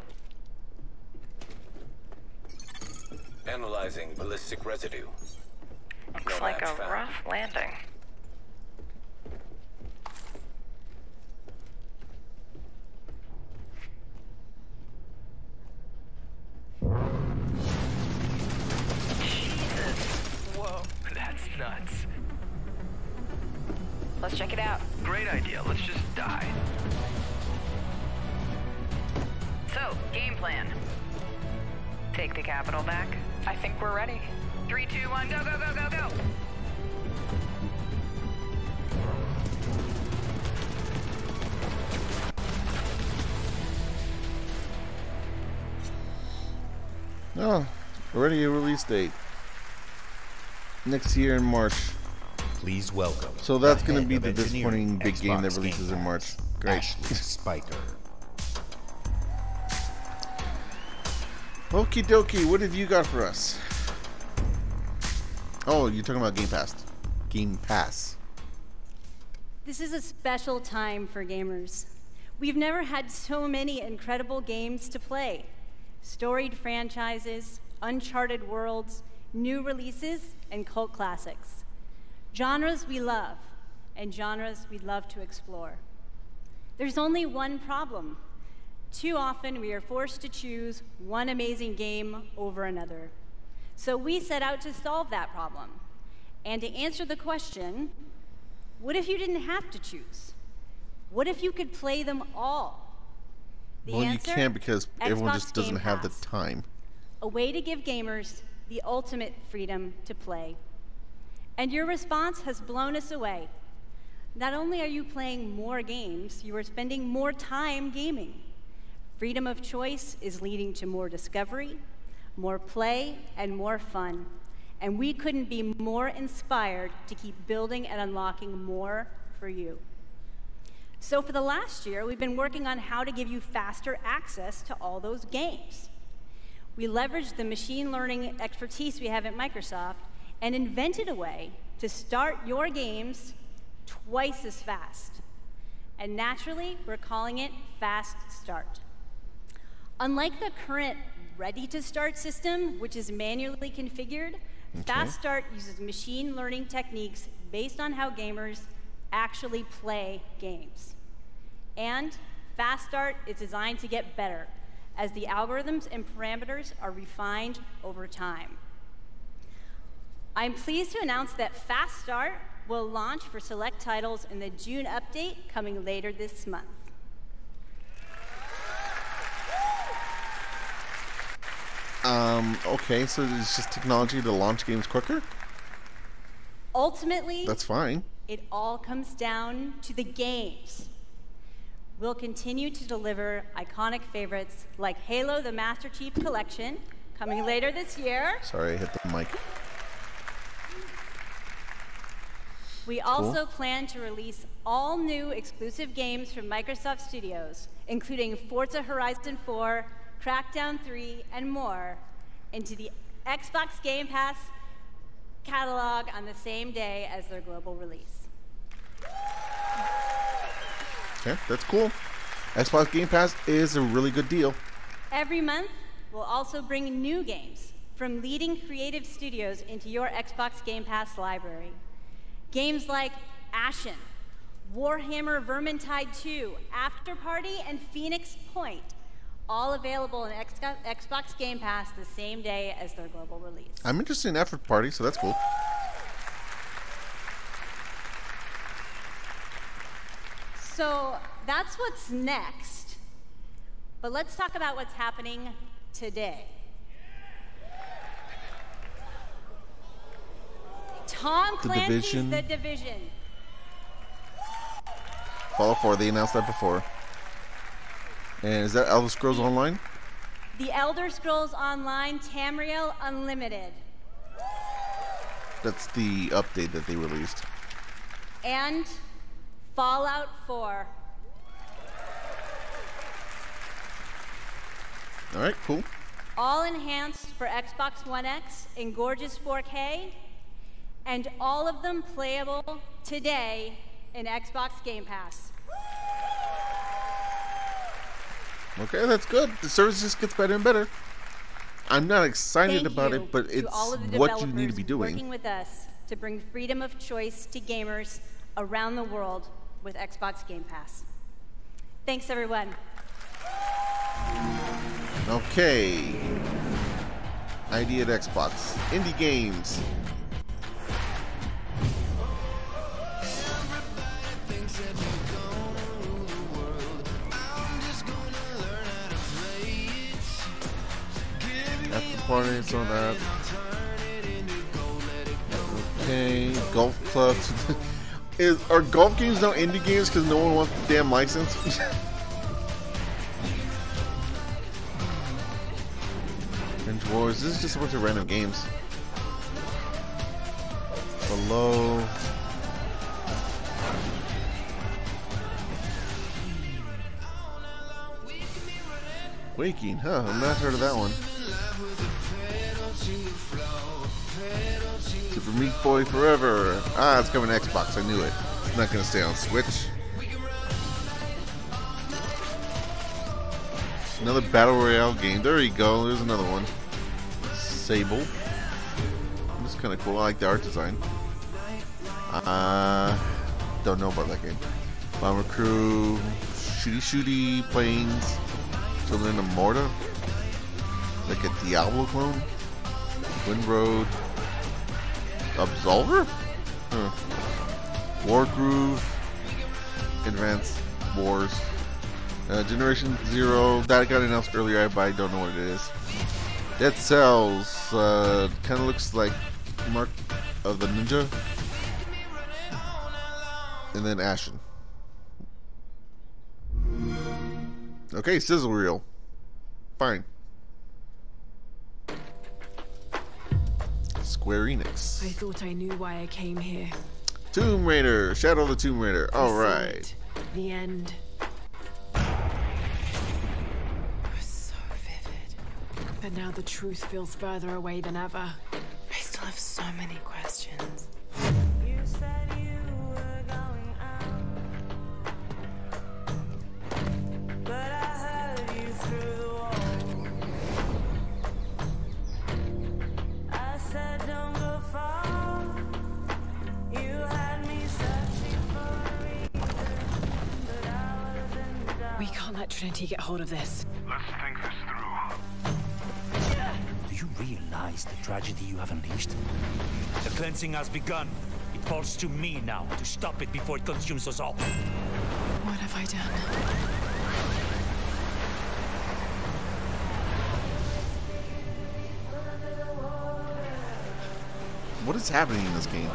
Analyzing ballistic residue. Looks No like match a found. rough landing. Whoa, that's nuts. Let's check it out. Great idea. Let's just die. So, game plan. Take the capital back. I think we're ready. 3, 2, 1, go, go, go, go, go! Oh, already a release date. Next year in March. Please welcome. So that's the going to head be of the engineering, disappointing big game that Xbox releases Game in March. Pass, Great. Ashley Spiker. Okie dokie, what have you got for us? Oh, you're talking about Game Pass. Game Pass. This is a special time for gamers. We've never had so many incredible games to play. Storied franchises, uncharted worlds, new releases, and cult classics. Genres we love, and genres we'd love to explore. There's only one problem. Too often we are forced to choose one amazing game over another. So we set out to solve that problem. And to answer the question, what if you didn't have to choose? What if you could play them all? Well, you can't because everyone Xbox just doesn't Game have the Pass. time. A way to give gamers the ultimate freedom to play. And your response has blown us away. Not only are you playing more games, you are spending more time gaming. Freedom of choice is leading to more discovery, more play, and more fun. And we couldn't be more inspired to keep building and unlocking more for you. So for the last year, we've been working on how to give you faster access to all those games. We leveraged the machine learning expertise we have at Microsoft and invented a way to start your games twice as fast. And naturally, we're calling it Fast Start. Unlike the current Ready to Start system, which is manually configured, Fast Start uses machine learning techniques based on how gamers actually play games. And Fast Start is designed to get better as the algorithms and parameters are refined over time. I'm pleased to announce that Fast Start will launch for select titles in the June update coming later this month. Okay, so it's just technology to launch games quicker? Ultimately, That's fine. it all comes down to the games. We'll continue to deliver iconic favorites like Halo the Master Chief Collection, coming later this year. Sorry, I hit the mic. We also plan to release all new exclusive games from Microsoft Studios, including Forza Horizon 4, Crackdown 3, and more, into the Xbox Game Pass catalog on the same day as their global release. Okay, that's cool. Xbox Game Pass is a really good deal. Every month, we'll also bring new games from leading creative studios into your Xbox Game Pass library. Games like Ashen, Warhammer Vermintide 2, After Party, and Phoenix Point, all available in Xbox Game Pass the same day as their global release. I'm interested in After Party, so that's cool. So that's what's next, but let's talk about what's happening today. Tom Clancy's The Division. Fallout 4, they announced that before. And is that Elder Scrolls Online? The Elder Scrolls Online Tamriel Unlimited. That's the update that they released. And Fallout 4. All right, cool. All enhanced for Xbox One X in gorgeous 4K, and all of them playable today in Xbox Game Pass. Okay, that's good. The service just gets better and better. I'm not excited about it, but it's what you need to be doing. Working with us to bring freedom of choice to gamers around the world with Xbox Game Pass. Thanks, everyone. Okay. ID at Xbox. Indie games. After party, so that. Okay, golf clubs. Are golf games now indie games because no one wants the damn license? Revenge Wars. This is just a bunch of random games. Below. Waking, huh? I've not heard of that one. Super Meat Boy Forever. Ah, it's coming to Xbox. I knew it. It's not gonna stay on Switch. Another Battle Royale game. There you go. There's another one. Sable. This is kind of cool. I like the art design. Don't know about that game. Bomber Crew. Shooty planes. Children of Morta. Like a Diablo clone. Wind Road. Absolver? Huh. War Groove. Advanced Wars. Generation Zero. That got announced earlier, but I don't know what it is. Dead Cells. Kind of looks like Mark of the Ninja. And then Ashen. Okay, Sizzle Reel. Fine. Square Enix. I thought I knew why I came here. Tomb Raider. Shadow of the Tomb Raider. Alright. The end. It was so vivid. But now the truth feels further away than ever. I still have so many questions. You said you were going out, but I heard you through the wall. I said don't go far. You had me searching for a reason, but I was in the dark. We can't let Trinity get hold of this. Let's think this through. Do you realize the tragedy you have unleashed? The cleansing has begun. It falls to me now to stop it before it consumes us all. What have I done? What is happening in this game?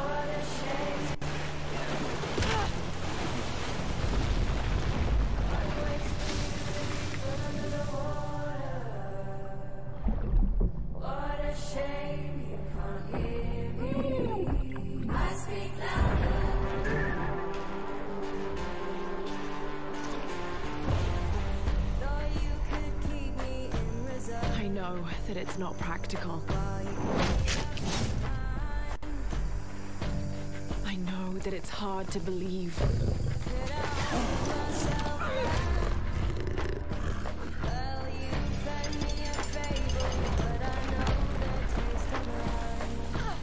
What a shame you can't hear me. I speak louder. Though you could keep me in reserve. I know that it's not practical. I know that it's hard to believe.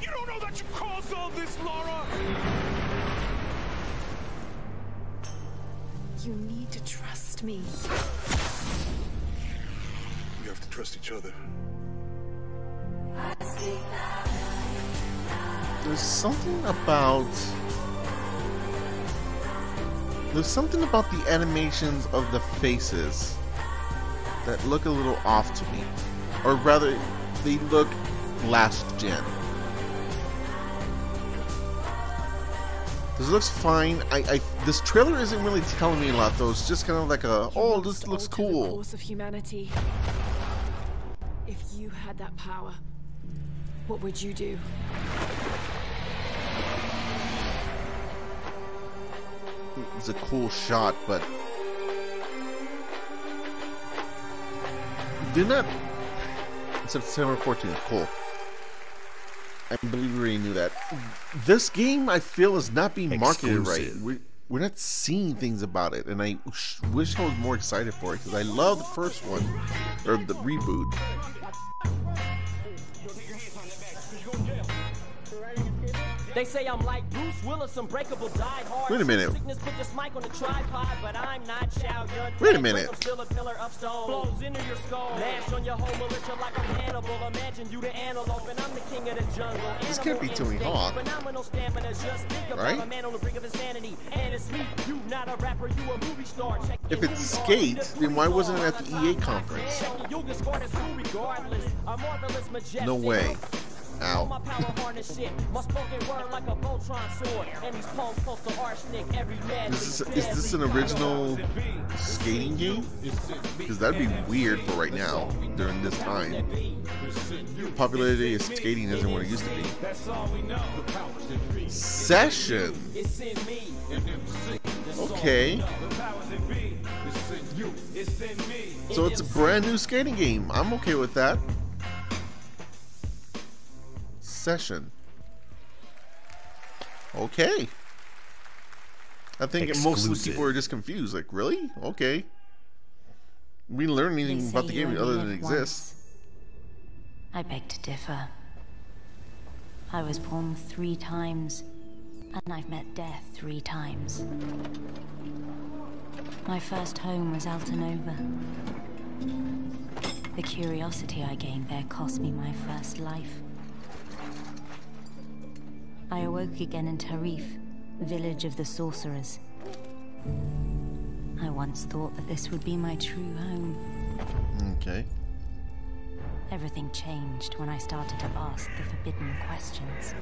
You don't know that you caused all this, Laura! You need to trust me. We have to trust each other. There's something about the animations of the faces that look a little off to me, or rather they look last gen. This looks fine. This trailer isn't really telling me a lot though. It's just kind of like a, oh, this looks cool. The course of humanity. If you had that power, what would you do? It's a cool shot, but did not. September 14th. Cool. I believe we already knew that. This game, I feel, is not being marketed right. We're not seeing things about it, and I wish I was more excited for it because I love the first one, or the reboot. They say I'm like Bruce Willis, unbreakable, died hard. Wait a minute. Sickness put this mic on the tripod, but I'm not Chow Yun. Wait a minute. I'm still a pillar of stone. Blows into your skull. Lash on your whole militia like I'm Hannibal. Imagine you the antelope, and I'm the king of the jungle. This can't be Tony Hawk. Phenomenal stamina, just think about right? a man on the brink of insanity. And it's me, you not a rapper, you a movie star. Check if it's Skate, then why wasn't it at the EA conference? No way. Ow. My power harness shit. My spoken word like a Voltron sword. And these poems close to arsenic. Every man. Is this an original skating game? Because that'd be weird for right now, during this time. Popularity of skating isn't what it used to be. Session. Okay. So it's a brand new skating game. I'm okay with that. Session. Okay. I think most of the people are just confused. Like, really? Okay. We didn't learn anything about the game other than it exists. I beg to differ. I was born 3 times, and I've met death 3 times. My first home was Altanova. The curiosity I gained there cost me my first life. I awoke again in Tarif, village of the sorcerers. I once thought that this would be my true home. Okay. Everything changed when I started to ask the forbidden questions.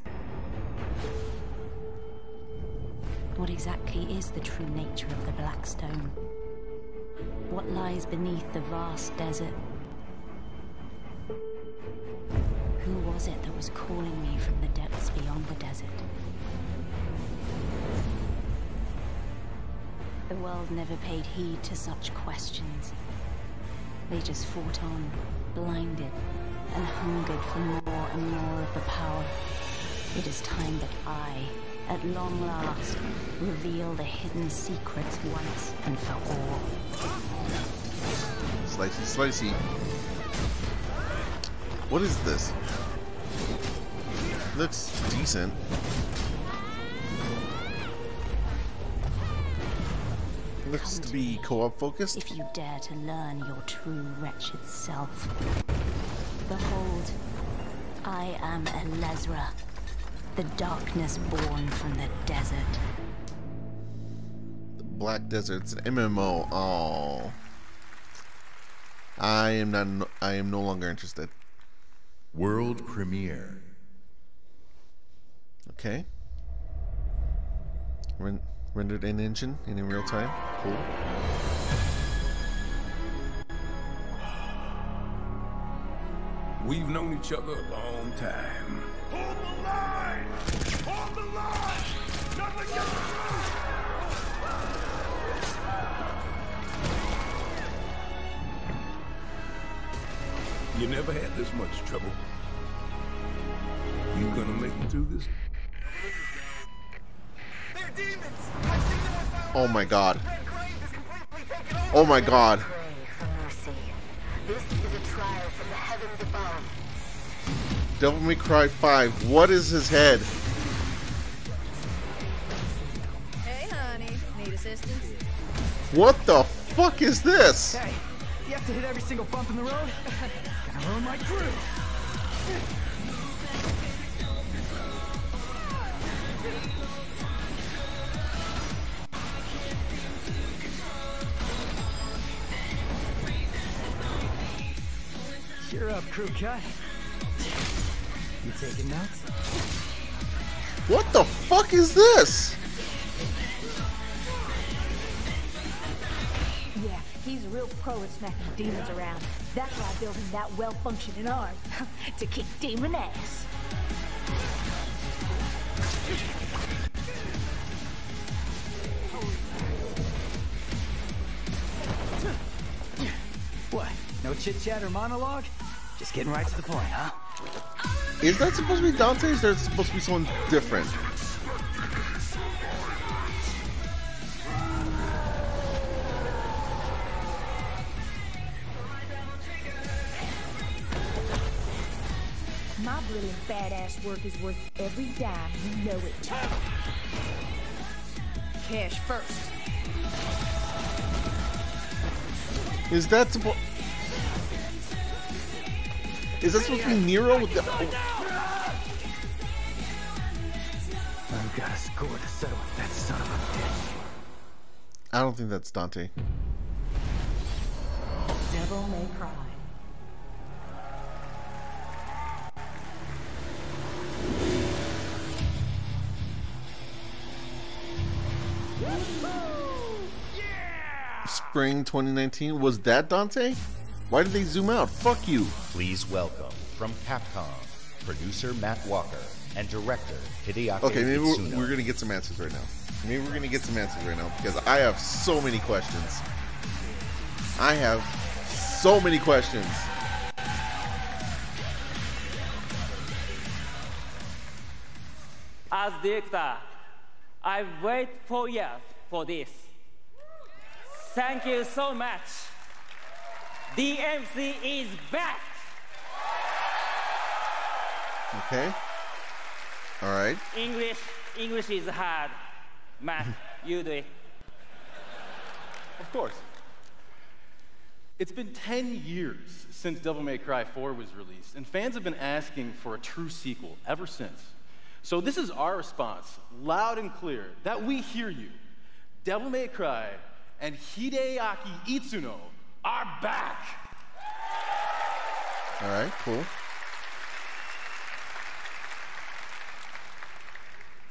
What exactly is the true nature of the Black Stone? What lies beneath the vast desert? Who was it that was calling me from the depths beyond the desert? The world never paid heed to such questions. They just fought on, blinded, and hungered for more and more of the power. It is time that I, at long last, reveal the hidden secrets once and for all. Slicey, slicey. What is this? Looks decent. Looks to be co-op focused. If you dare to learn your true wretched self, behold, I am Elezra, the darkness born from the desert. The Black Desert's an MMO. Oh, I am no longer interested. World premiere. Okay. Rendered in engine and in real time. Cool. We've known each other a long time. Hold the line! Hold the line! Nothing gets through! You never had this much trouble. You gonna make it through this? They're demons! Oh my god. Oh my god. This is a trial from the heavens above. Devil May Cry 5. What is his head? Hey, honey. Need assistance? What the fuck is this? Hey, you have to hit every single bump in the road? Gonna ruin my crew. You're up, crew cut. You taking notes? What the fuck is this? Yeah, he's a real pro at smacking demons around. That's why I built him that well-functioning arm. To kick demon ass. What? No chit-chat or monologue? Just getting right to the point, huh? Is that supposed to be Dante, or is that supposed to be someone different? My brilliant badass work is worth every dime, you know it. Cash first. Is that supposed to be Nero with the... I've got a score to settle with that son of a bitch. I don't think that's Dante. Devil May Cry. Spring 2019. Was that Dante? Why did they zoom out? Fuck you. Please welcome from Capcom, producer Matt Walker and director Hideaki Okay, maybe Itsuno. we're gonna get some answers right now. Maybe we're gonna get some answers right now because I have so many questions. I have so many questions. As director, I've waited 4 years for this. Thank you so much. DMC is back. Okay. All right. English is hard. Matt, you do it. Of course. It's been 10 years since Devil May Cry 4 was released, and fans have been asking for a true sequel ever since. So this is our response, loud and clear, that we hear you. Devil May Cry and Hideaki Itsuno are back. All right, cool.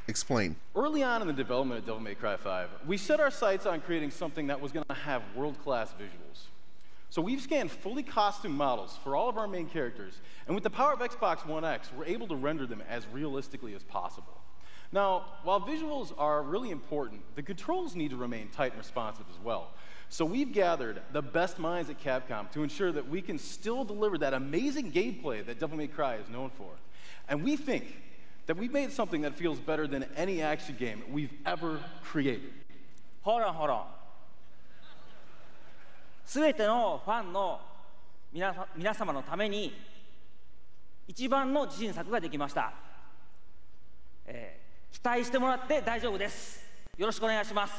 Explain. Early on in the development of Devil May Cry 5, we set our sights on creating something that was going to have world-class visuals. So we've scanned fully costumed models for all of our main characters, and with the power of Xbox One X, we're able to render them as realistically as possible. Now, while visuals are really important, the controls need to remain tight and responsive as well. So we've gathered the best minds at Capcom to ensure that we can still deliver that amazing gameplay that Devil May Cry is known for. And we think that we've made something that feels better than any action game we've ever created. Hold on. すべてのファンの皆様のために一番の自信作ができました。期待してもらって大丈夫です。よろしくお願いします。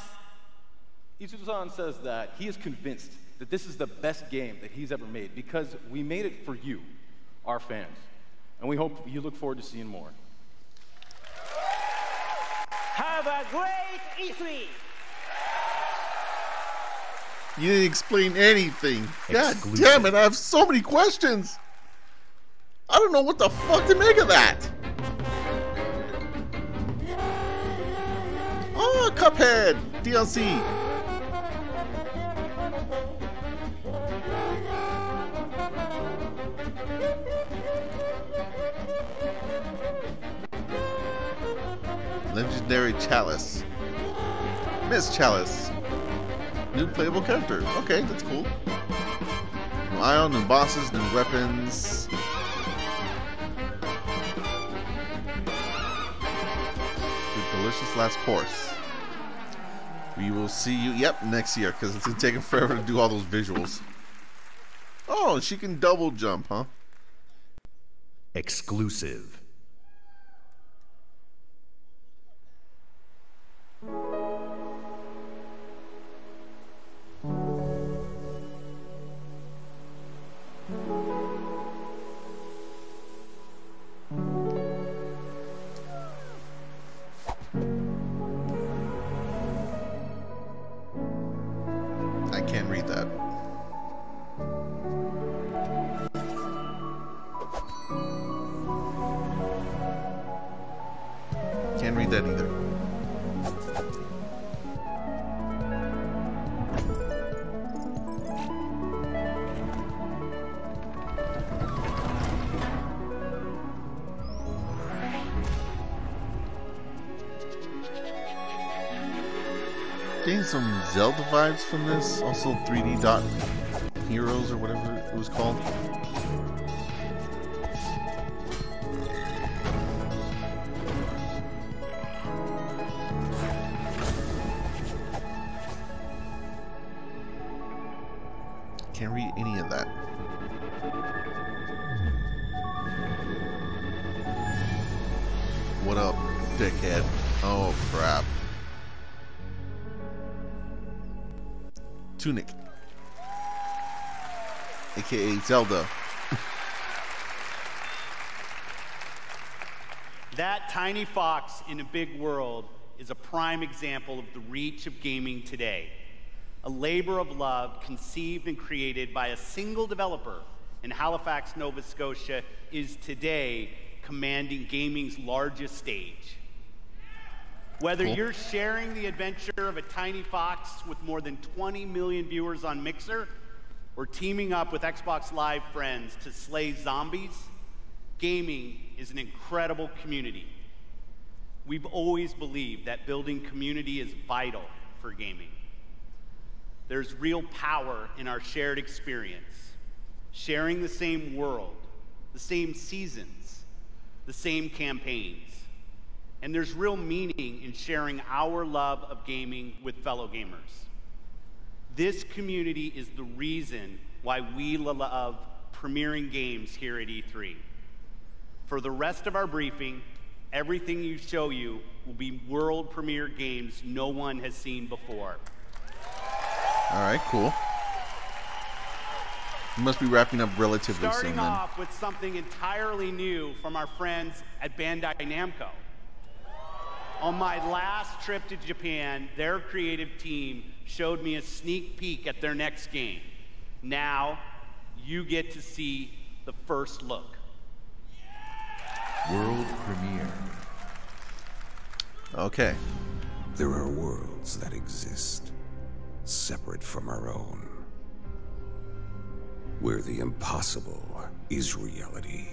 Itsuno-san says that he is convinced that this is the best game that he's ever made because we made it for you, our fans. And we hope you look forward to seeing more. Have a great E3! You didn't explain anything. God damn it, I have so many questions. I don't know what the fuck to make of that. Oh, Cuphead DLC. Legendary Chalice. Miss Chalice. New playable character. Okay, that's cool. New Ion, new bosses, new weapons. The delicious last course. We will see you, yep, next year, because it's taking forever to do all those visuals. Oh, she can double jump, huh? Exclusive. I can't read that. Can't read that either. Getting some Zelda vibes from this. Also 3D Dot Heroes or whatever it was called. Can't read any of that. What up, dickhead? Oh crap. Tunic, aka Zelda. That tiny fox in a big world is a prime example of the reach of gaming today. A labor of love conceived and created by a single developer in Halifax, Nova Scotia, is today commanding gaming's largest stage. Whether you're sharing the adventure of a tiny fox with more than 20 million viewers on Mixer, or teaming up with Xbox Live friends to slay zombies, gaming is an incredible community. We've always believed that building community is vital for gaming. There's real power in our shared experience, sharing the same world, the same seasons, the same campaigns. And there's real meaning in sharing our love of gaming with fellow gamers. This community is the reason why we love premiering games here at E3. For the rest of our briefing, everything you show you will be world premiere games no one has seen before. All right, cool. You must be wrapping up relatively soon Starting then. off with something entirely new from our friends at Bandai Namco. On my last trip to Japan, their creative team showed me a sneak peek at their next game. Now, you get to see the first look. World premiere. Okay. There are worlds that exist, separate from our own, where the impossible is reality.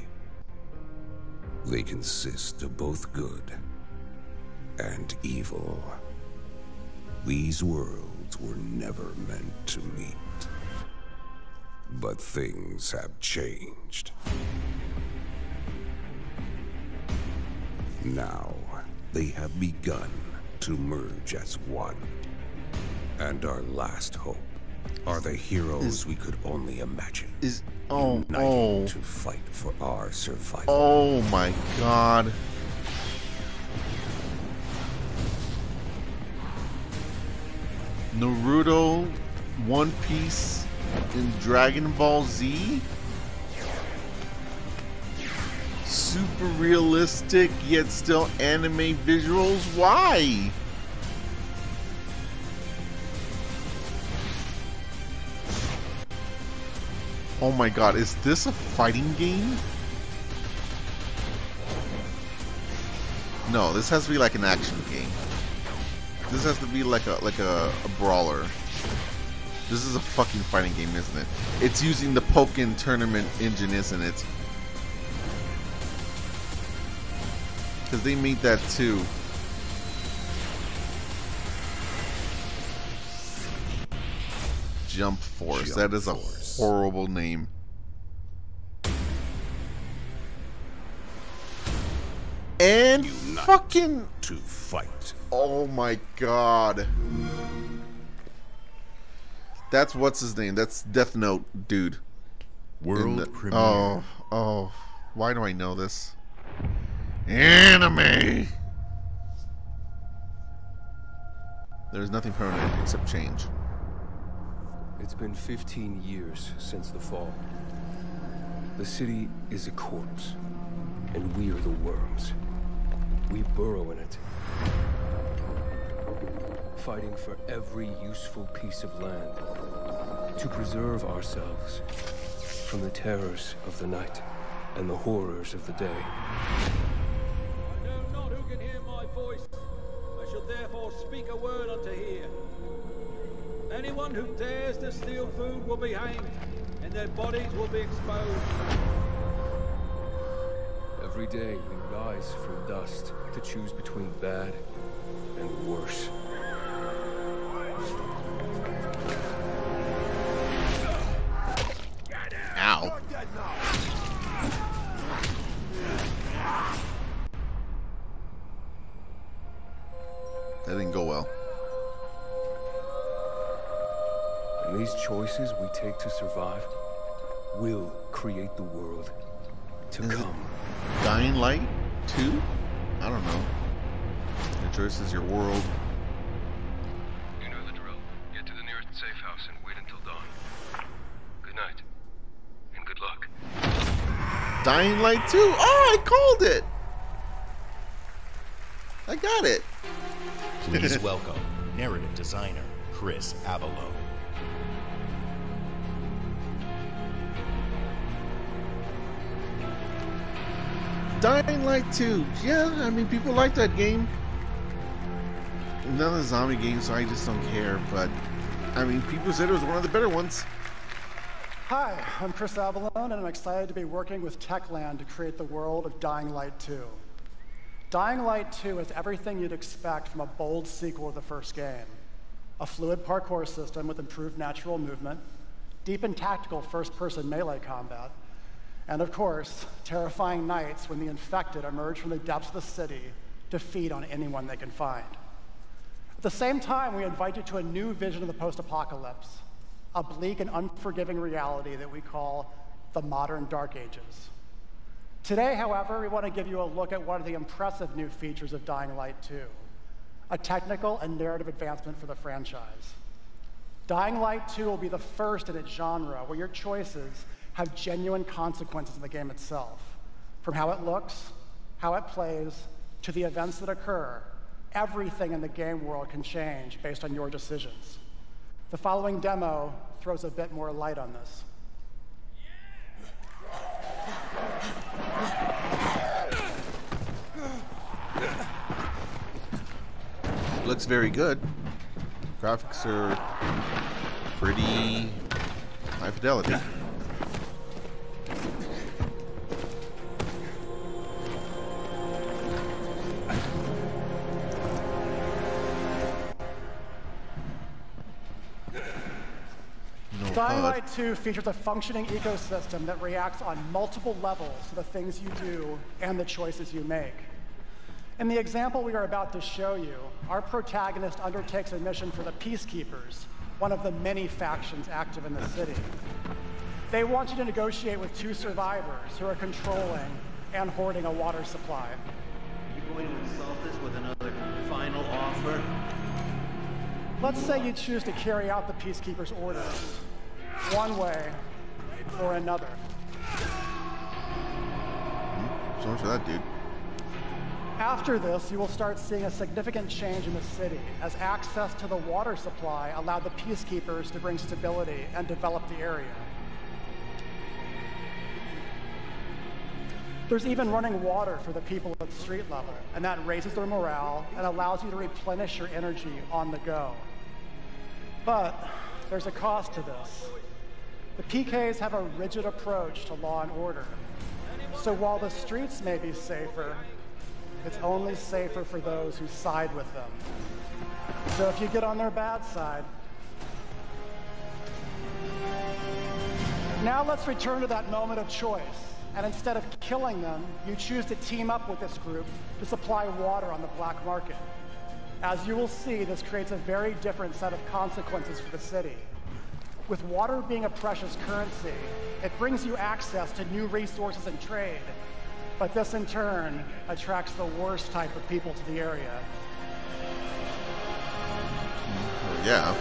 They consist of both good and evil. These worlds were never meant to meet. But things have changed. Now, they have begun to merge as one. And our last hope are the heroes we could only imagine. Uniting to fight for our survival. Oh my god. Naruto, One Piece, and Dragon Ball Z? Super realistic yet still anime visuals? Why? Oh my god, is this a fighting game? No, this has to be like an action game. This has to be like a brawler. This is a fucking fighting game, isn't it? It's using the Pokken tournament engine, isn't it? Because they made that too. Jump Force. That is a horrible name. And fucking to fight. Oh my god. That's what's his name? That's Death Note, dude. World premiere. Oh. Why do I know this? Anime. There's nothing permanent except change. It's been 15 years since the fall. The city is a corpse, and we are the worms. We burrow in it, fighting for every useful piece of land to preserve ourselves from the terrors of the night and the horrors of the day. I know not who can hear my voice. I shall therefore speak a word unto here. Anyone who dares to steal food will be hanged, and their bodies will be exposed. Every day we rise from dust to choose between bad and worse. Ow. That didn't go well. And these choices we take to survive will create the world to come. Dying Light 2? I don't know. Your choice is your world. You know the drill. Get to the nearest safe house and wait until dawn. Good night. And good luck. Dying Light 2? Oh, I called it! I got it. Please welcome narrative designer Chris Avalo. Dying Light 2. Yeah, I mean, people like that game. none of the zombie games, so I just don't care. But I mean, people said it was one of the better ones. Hi, I'm Chris Avalone, and I'm excited to be working with Techland to create the world of Dying Light 2. Dying Light 2 is everything you'd expect from a bold sequel to the first game. A fluid parkour system with improved natural movement, deep and tactical first-person melee combat, and of course, terrifying nights when the infected emerge from the depths of the city to feed on anyone they can find. At the same time, we invite you to a new vision of the post-apocalypse, a bleak and unforgiving reality that we call the modern Dark Ages. Today, however, we want to give you a look at one of the impressive new features of Dying Light 2, a technical and narrative advancement for the franchise. Dying Light 2 will be the first in its genre where your choices have genuine consequences in the game itself. From how it looks, how it plays, to the events that occur, everything in the game world can change based on your decisions. The following demo throws a bit more light on this. Looks very good. Graphics are pretty high fidelity. Dying Light 2 features a functioning ecosystem that reacts on multiple levels to the things you do and the choices you make. In the example we are about to show you, our protagonist undertakes a mission for the Peacekeepers, one of the many factions active in the city. They want you to negotiate with two survivors who are controlling and hoarding a water supply. Are you going to insult us with another final offer? Let's say you choose to carry out the Peacekeepers' orders, one way or another. So much for that, dude. After this, you will start seeing a significant change in the city as access to the water supply allowed the Peacekeepers to bring stability and develop the area. There's even running water for the people at street level, and that raises their morale and allows you to replenish your energy on the go. But there's a cost to this. The PKs have a rigid approach to law and order. So while the streets may be safer, it's only safer for those who side with them. So if you get on their bad side. Now let's return to that moment of choice. And instead of killing them, you choose to team up with this group to supply water on the black market. As you will see, this creates a very different set of consequences for the city. With water being a precious currency, it brings you access to new resources and trade. But this, in turn, attracts the worst type of people to the area. Yeah.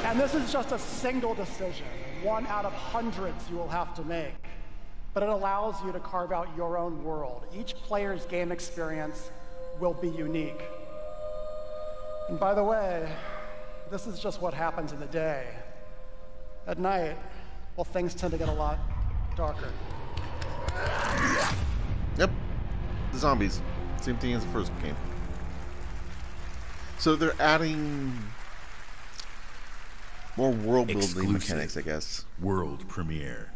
And this is just a single decision, one out of hundreds you will have to make. But it allows you to carve out your own world. Each player's game experience will be unique. And by the way, this is just what happens in the day. At night, well, things tend to get a lot darker. Yep. The zombies. Same thing as the first game. So they're adding more world building mechanics, I guess. World premiere.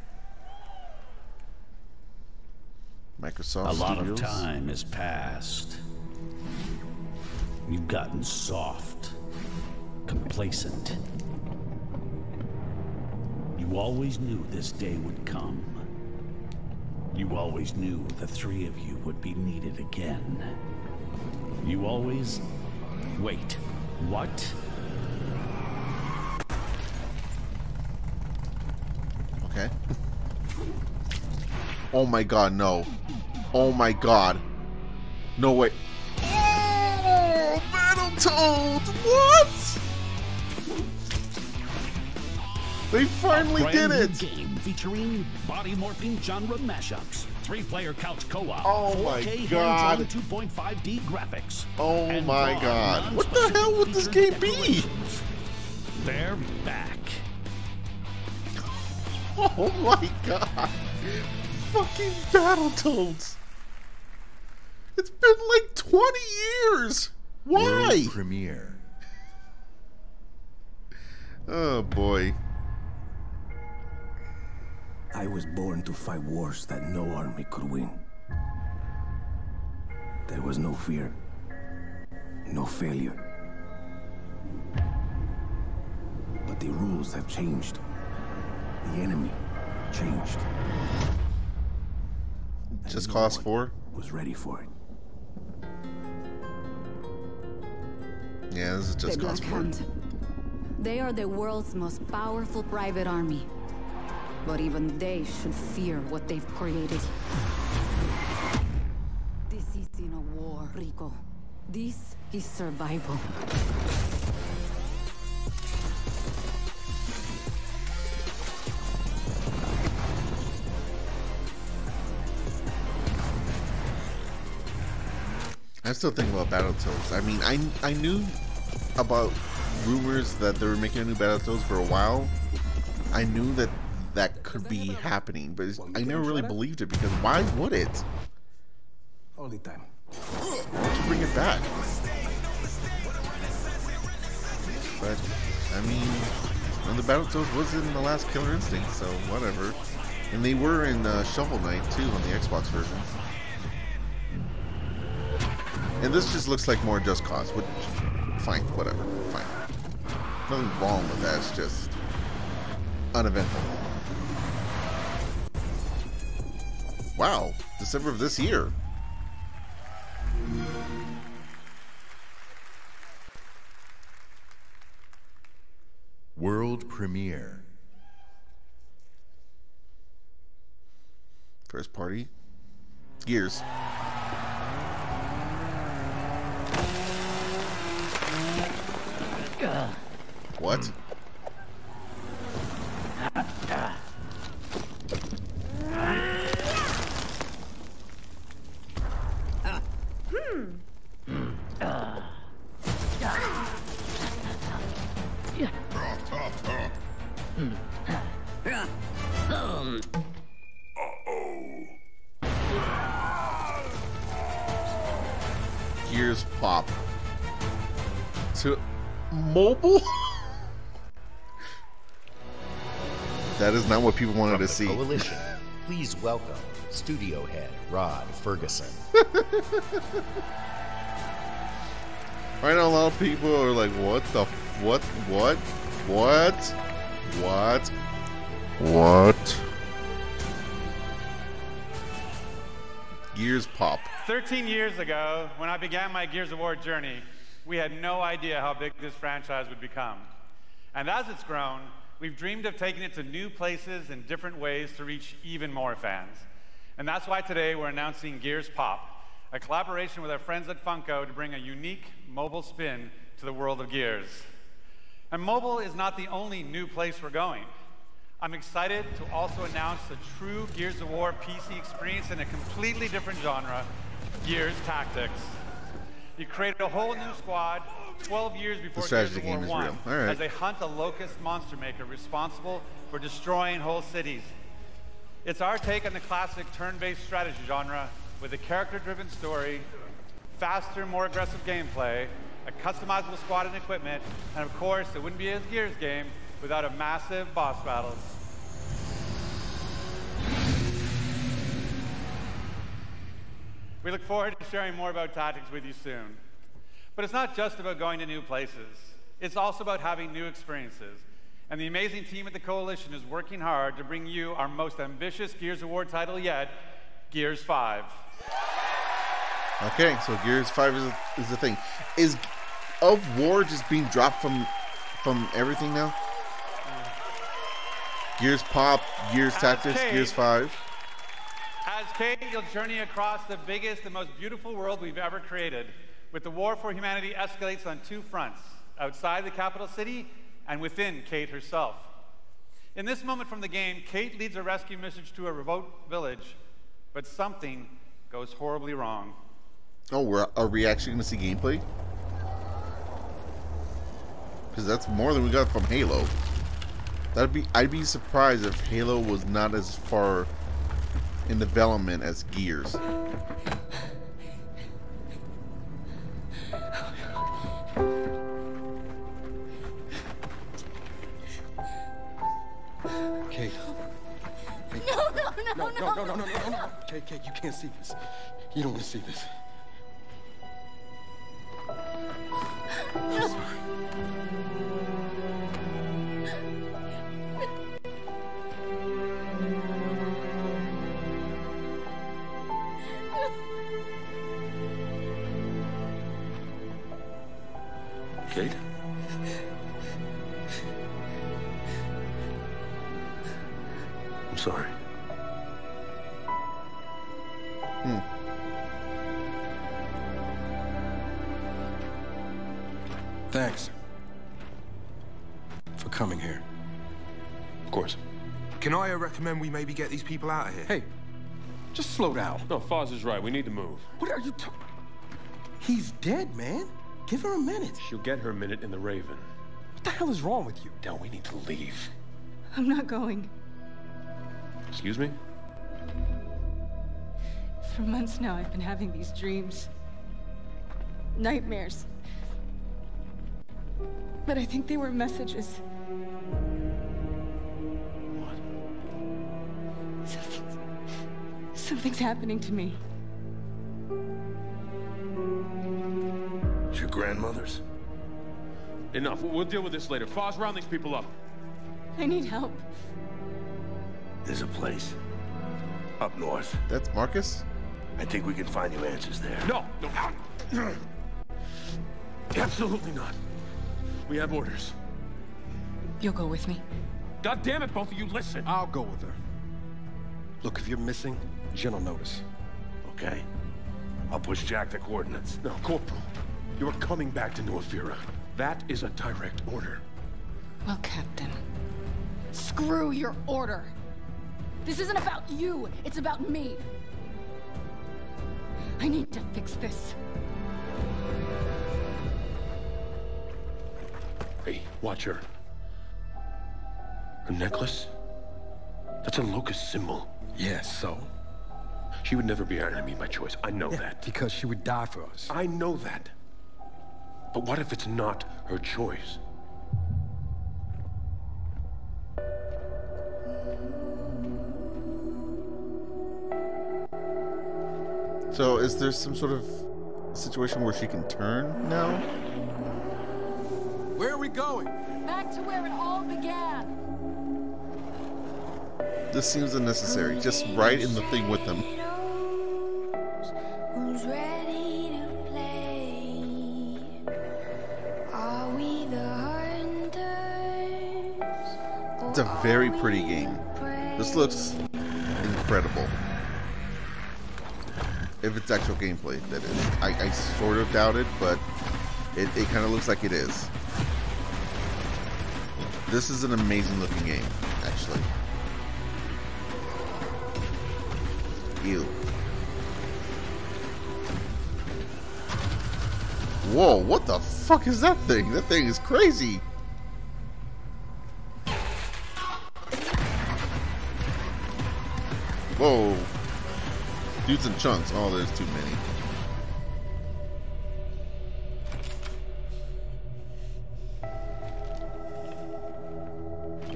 Microsoft A lot Studios. of time has passed. You've gotten soft, complacent. You always knew this day would come. You always knew the three of you would be needed again. You always... Wait, what? Okay. Oh my god, no. Oh my god. No way. Oh, Battletoads! What? They finally did it! Game featuring body morphing genre mashups, 3-player couch co-op, Oh my 4K god. hands-on 2.5D graphics. Oh and my raw, god. What the hell would this game be? decorations. They're back. Oh my god. Fucking Battletoads. It's been like 20 years. Why? World premiere. Oh boy. I was born to fight wars that no army could win. There was no fear, no failure. But the rules have changed. The enemy changed. Just Cause 4? Was ready for it. Yeah, this is Just The Cause Black 4. Hand. They are the world's most powerful private army. But even they should fear what they've created. This isn't a war, Rico. This is survival. I still think about Battletoads. I mean, I knew about rumors that they were making a new Battletoads for a while. I knew that that could be happening, but I never really believed it because why would it? All the time. Why don't you bring it back? But I mean, the Battletoads was in the last Killer Instinct, so whatever. And they were in Shovel Knight too on the Xbox version. And this just looks like more Just Cause, which, fine, whatever, fine. Nothing wrong with that, it's just uneventful. Wow, December of this year. World premiere. First party. Gears. What? Gears pop. To mobile? That is not what people wanted to see. Coalition, please welcome studio head Rod Ferguson. I know a lot of people are like, what the what? Gears pop. 13 years ago, when I began my Gears of War journey, we had no idea how big this franchise would become. And as it's grown, we've dreamed of taking it to new places in different ways to reach even more fans. And that's why today we're announcing Gears Pop, a collaboration with our friends at Funko to bring a unique mobile spin to the world of Gears. And mobile is not the only new place we're going. I'm excited to also announce a true Gears of War PC experience in a completely different genre, Gears Tactics. You create a whole new squad 12 years before Gears of War 1 as they hunt a locust monster maker responsible for destroying whole cities. It's our take on the classic turn-based strategy genre with a character-driven story, faster, more aggressive gameplay, a customizable squad and equipment, and of course, it wouldn't be a Gears game without a massive boss battles. We look forward to sharing more about Tactics with you soon. But it's not just about going to new places. It's also about having new experiences. And the amazing team at the Coalition is working hard to bring you our most ambitious Gears of War title yet, Gears 5. Okay, so Gears 5 is the thing. Is of War just being dropped from everything now? Gears Pop, Gears Tactics, Gears 5. As Kate, you'll journey across the biggest and most beautiful world we've ever created, with the war for humanity escalates on two fronts, outside the capital city and within Kate herself. In this moment from the game, Kate leads a rescue mission to a remote village, but something goes horribly wrong. Oh, are we actually going to see gameplay? Because that's more than we got from Halo. I'd be surprised if Halo was not as far in development as Gears. Kate. No. No. Kate, you can't see this. You don't want to see this. I'm sorry. Kate? I'm sorry. Thanks for coming here. Of course. Can I recommend we maybe get these people out of here? Hey, just slow down. No, Foz is right. We need to move. What are you talking? He's dead, man. Give her a minute. She'll get her minute in the Raven. What the hell is wrong with you? Now we need to leave. I'm not going. Excuse me? For months now, I've been having these dreams. Nightmares. But I think they were messages. What? Something's happening to me. It's your grandmother's. Enough. We'll deal with this later. Foz, round these people up. I need help. There's a place up north. That's Marcus? I think we can find you answers there. No. Absolutely not. We have orders. You'll go with me. God damn it, both of you, listen. I'll go with her. Look, if you're missing, Jen will notice. Okay. I'll push Jack the coordinates. No, Corporal. You're coming back to New Afira. That is a direct order. Well, Captain, screw your order. This isn't about you, it's about me. I need to fix this. Hey, watch her. A necklace? That's a locust symbol. Yeah, so? She would never be our enemy by choice. I know that. Because she would die for us. I know that. But what if it's not her choice? So is there some sort of situation where she can turn now? Where are we going? Back to where it all began. This seems unnecessary. Just right in the thing with them. Who's ready to play? Are we the hunters? It's a very pretty game. This looks incredible. If it's actual gameplay, that is. I sort of doubt it, but it kind of looks like it is. This is an amazing looking game, actually. Ew. Whoa, what the fuck is that thing? That thing is crazy. Whoa. Dudes in chunks. Oh, there's too many.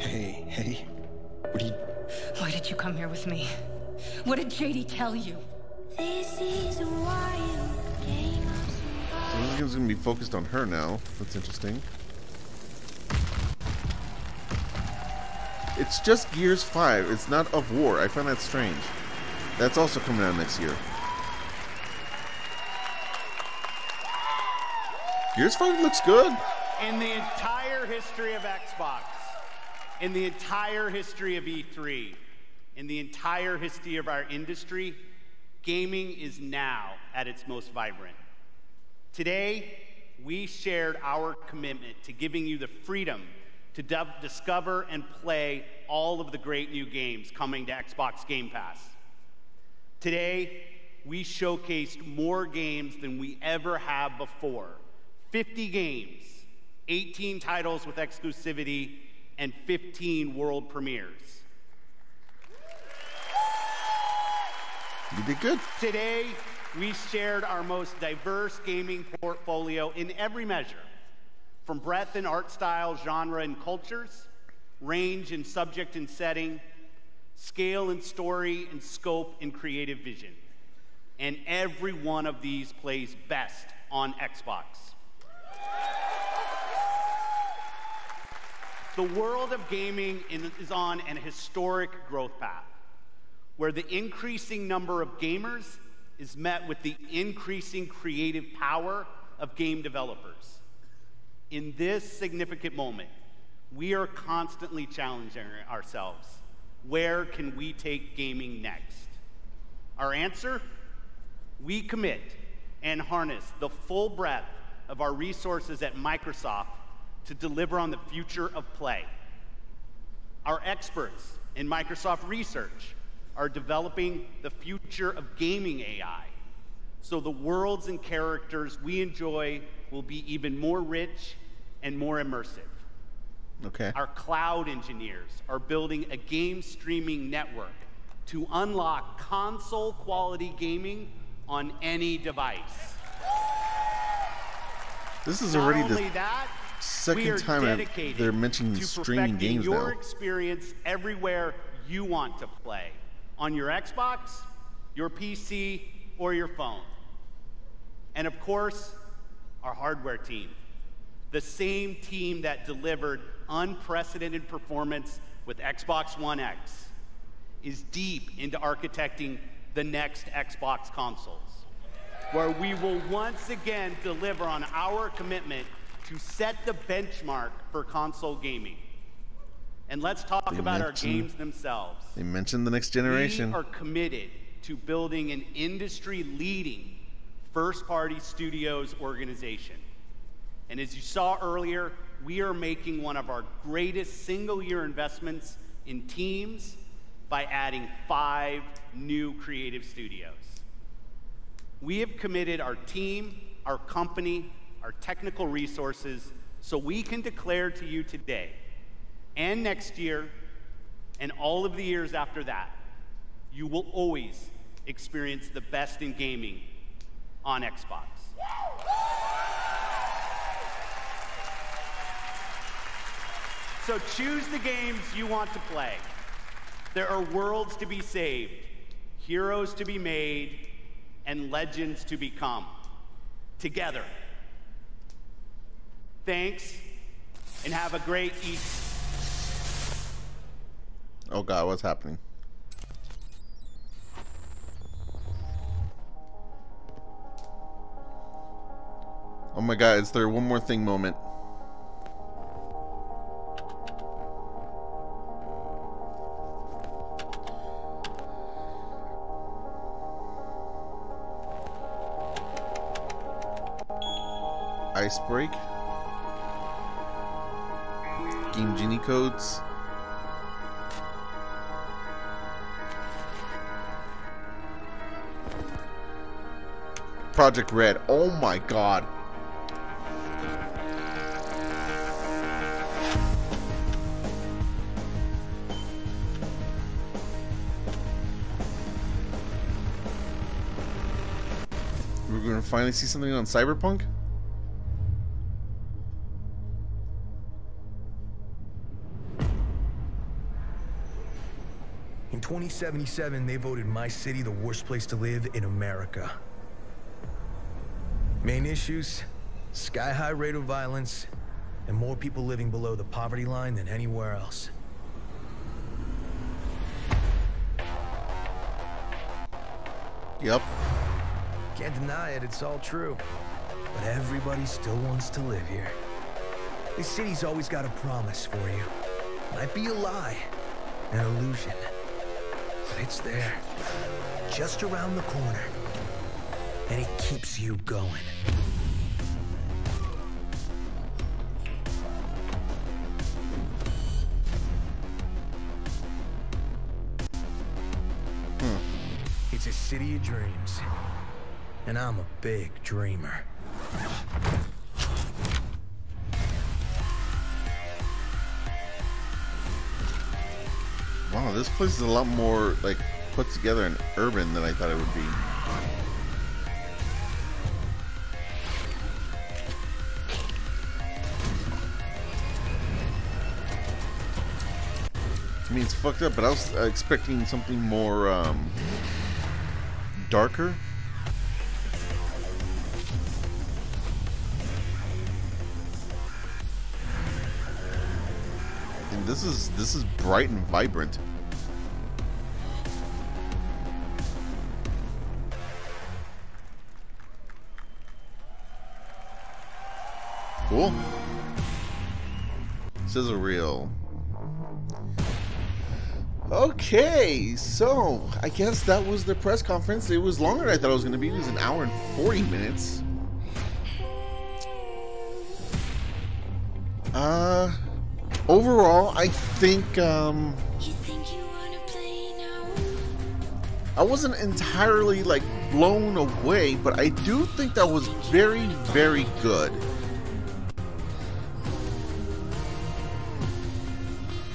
Hey. What are you... Why did you come here with me? What did JD tell you? This is a wild game of So this game's gonna be focused on her now. That's interesting. It's just Gears 5. It's not of War. I find that strange. That's also coming out next year. Gears 5 looks good. In the entire history of Xbox, in the entire history of E3, in the entire history of our industry, gaming is now at its most vibrant. Today, we shared our commitment to giving you the freedom to discover and play all of the great new games coming to Xbox Game Pass. Today, we showcased more games than we ever have before. 50 games, 18 titles with exclusivity, and 15 world premieres. You did good. Today, we shared our most diverse gaming portfolio in every measure, from breadth in art style, genre, and cultures, range in subject and setting, scale in story, and scope in creative vision. And every one of these plays best on Xbox. The world of gaming is on an historic growth path, where the increasing number of gamers is met with the increasing creative power of game developers. In this significant moment, we are constantly challenging ourselves. Where can we take gaming next? Our answer? We commit and harness the full breadth of our resources at Microsoft to deliver on the future of play. Our experts in Microsoft Research are developing the future of gaming AI, so the worlds and characters we enjoy will be even more rich and more immersive. Okay. Our cloud engineers are building a game streaming network to unlock console quality gaming on any device. This is already the we second are time dedicated they're mentioning to streaming perfecting games your now. experience everywhere you want to play, on your Xbox, your PC, or your phone. And of course, our hardware team, the same team that delivered unprecedented performance with Xbox One X, is deep into architecting the next Xbox consoles, where we will once again deliver on our commitment to set the benchmark for console gaming. And let's talk about our games themselves. They mentioned the next generation. We are committed to building an industry-leading first-party studios organization. And as you saw earlier, we are making one of our greatest single-year investments in teams by adding 5 new creative studios. We have committed our team, our company, our technical resources, so we can declare to you today and next year and all of the years after that, you will always experience the best in gaming on Xbox. So choose the games you want to play. There are worlds to be saved, heroes to be made, and legends to become. Together. Thanks, and have a great Easter. Oh God, what's happening? Oh my God, is there one more thing moment? Ice break. Game Genie codes. Project Red. Oh my God. We're going to finally see something on Cyberpunk? In 2077, they voted my city the worst place to live in America. Main issues, sky-high rate of violence, and more people living below the poverty line than anywhere else. Yep. Can't deny it, it's all true. But everybody still wants to live here. This city's always got a promise for you. Might be a lie, an illusion. But it's there, just around the corner. And it keeps you going. It's a city of dreams. And I'm a big dreamer. Wow, this place is a lot more like put together and urban than I thought it would be. I mean, it's fucked up, but I was expecting something more darker. And this is bright and vibrant. Cool. Sizzle reel. Okay, so I guess that was the press conference. It was longer than I thought it was going to be. It was an hour and 40 minutes. Overall, I think I wasn't entirely like blown away, but I do think that was very, very good.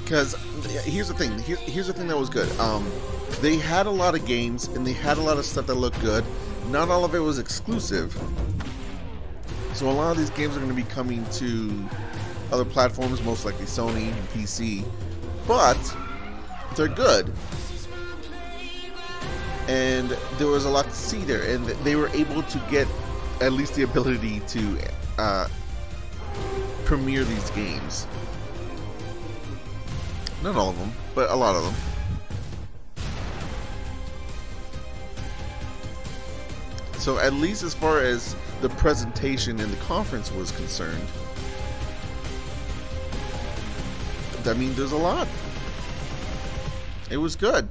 Because here's the thing. Here's the thing that was good. They had a lot of games and they had a lot of stuff that looked good. Not all of it was exclusive. So a lot of these games are going to be coming to other platforms, most likely Sony and PC. But they're good. And there was a lot to see there, and they were able to get at least the ability to premiere these games. Not all of them, but a lot of them. So at least as far as the presentation in the conference was concerned, I mean, there's a lot. It was good.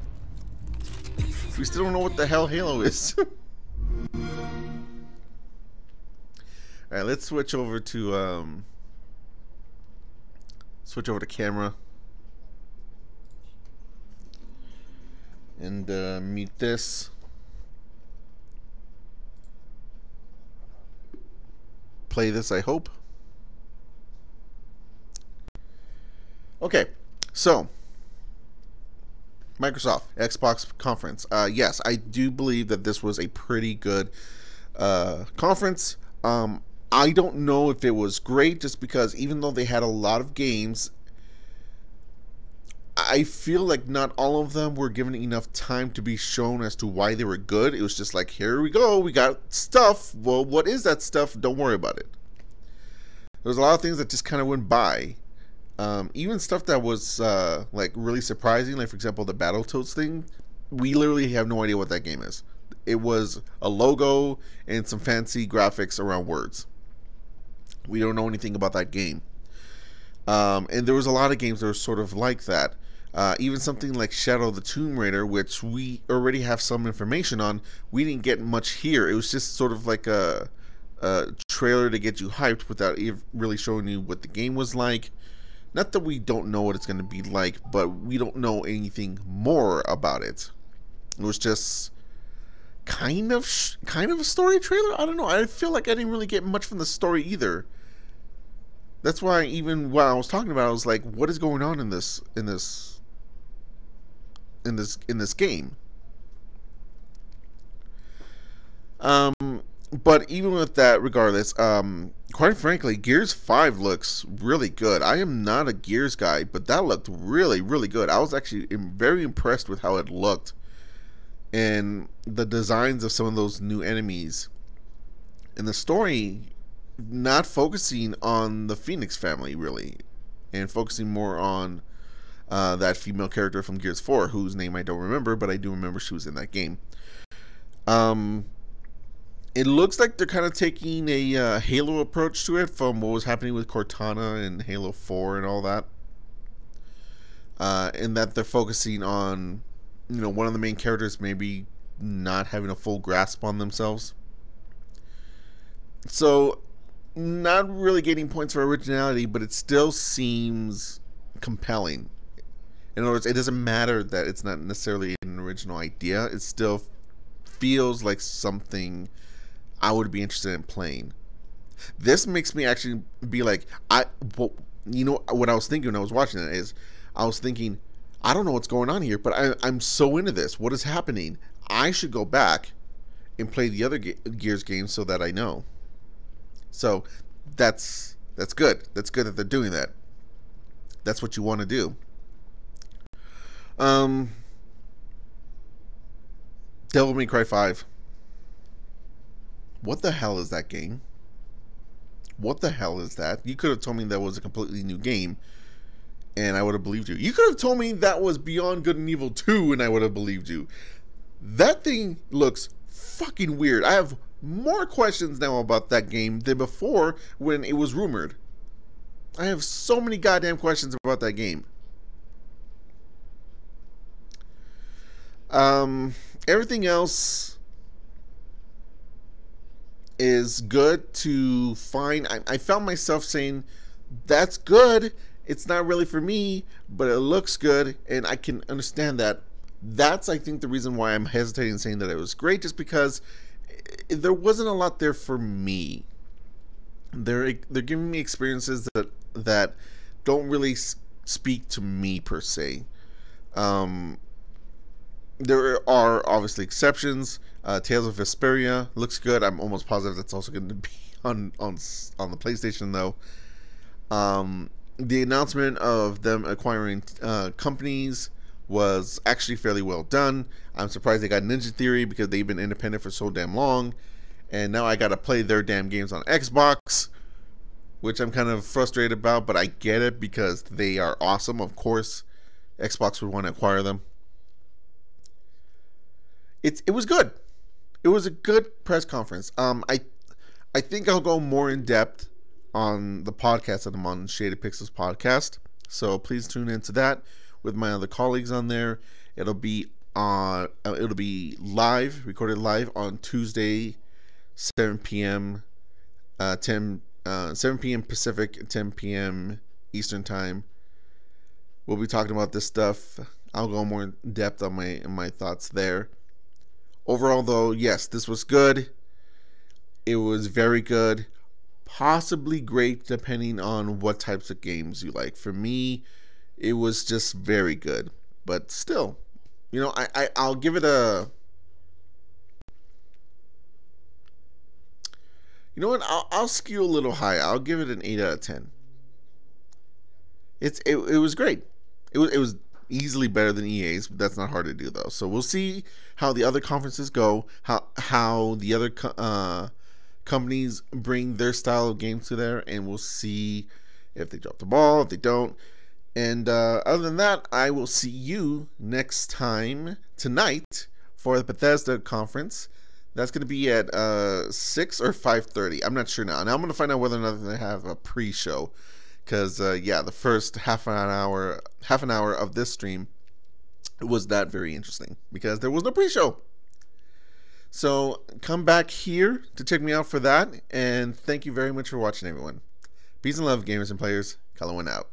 We still don't know what the hell Halo is. Alright, let's switch over to camera. And mute this. Play this, I hope. Okay, so Microsoft Xbox conference. Yes, I do believe that this was a pretty good conference. I don't know if it was great, just because even though they had a lot of games, I feel like not all of them were given enough time to be shown as to why they were good. It was just like, here we go, we got stuff. Well, what is that stuff? Don't worry about it. There was a lot of things that just kind of went by. Even stuff that was like really surprising, like for example the Battletoads thing. We literally have no idea what that game is. It was a logo and some fancy graphics around words. We don't know anything about that game. And there was a lot of games that were sort of like that. Even something like Shadow of the Tomb Raider, which we already have some information on, we didn't get much here. It was just sort of like a trailer to get you hyped without really showing you what the game was like. Not that we don't know what it's going to be like, but we don't know anything more about it. It was just kind of a story trailer. I don't know. I feel like I didn't really get much from the story either. That's why even while I was talking about it, I was like, what is going on in this game? But even with that, regardless, quite frankly, Gears 5 looks really good. I am not a Gears guy, but that looked really, really good. I was actually very impressed with how it looked and the designs of some of those new enemies. And the story, not focusing on the Phoenix family, really, and focusing more on that female character from Gears 4, whose name I don't remember, but I do remember she was in that game. It looks like they're kind of taking a Halo approach to it from what was happening with Cortana and Halo 4 and all that. And that they're focusing on, you know, one of the main characters maybe not having a full grasp on themselves. So, not really getting points for originality, but it still seems compelling. In other words, it doesn't matter that it's not necessarily an original idea. It still feels like something I would be interested in playing. This makes me actually be like, you know what I was thinking when I was watching it is, I was thinking, I don't know what's going on here, but I'm so into this. What is happening? I should go back and play the other Gears games so that I know. So that's good. That's good that they're doing that. That's what you want to do. Devil May Cry 5. What the hell is that game? What the hell is that? You could have told me that was a completely new game, and I would have believed you. You could have told me that was Beyond Good and Evil 2, and I would have believed you. That thing looks fucking weird. I have more questions now about that game than before when it was rumored. I have so many goddamn questions about that game. Everything else is good to fine. I found myself saying, that's good. It's not really for me, but it looks good, and I can understand that. That's, I think, the reason why I'm hesitating saying that it was great, just because there wasn't a lot there for me. They're giving me experiences that don't really speak to me per se. There are obviously exceptions. Tales of Vesperia looks good. I'm almost positive that's also going to be on the PlayStation though. The announcement of them acquiring companies was actually fairly well done. I'm surprised they got Ninja Theory because they've been independent for so damn long, and now I got to play their damn games on Xbox, which I'm kind of frustrated about, but I get it because they are awesome. Of course, Xbox would want to acquire them. It was good. It was a good press conference. I think I'll go more in depth on the podcast that I'm on, Shaded Pixels podcast. So please tune into that with my other colleagues on there. It'll be live, recorded live on Tuesday, 7 p.m. 7 p.m. Pacific, 10 p.m. Eastern time. We'll be talking about this stuff. I'll go more in depth on my thoughts there. Overall, though, yes, this was good. It was very good. Possibly great, depending on what types of games you like. For me, it was just very good. But still, you know, I'll give it a... You know what? I'll skew a little high. I'll give it an 8 out of 10. It was great. It was easily better than EA's, but that's not hard to do though. So we'll see how the other conferences go, how the other companies bring their style of games to there, and we'll see if they drop the ball, if they don't. And other than that, I will see you next time tonight for the Bethesda conference. That's going to be at 6 or 5:30. I'm not sure now. Now I'm going to find out whether or not they have a pre-show. Because, yeah, the first half an hour of this stream was that very interesting. Because there was no pre-show. So, come back here to check me out for that. And thank you very much for watching, everyone. Peace and love, gamers and players. Colorwind out.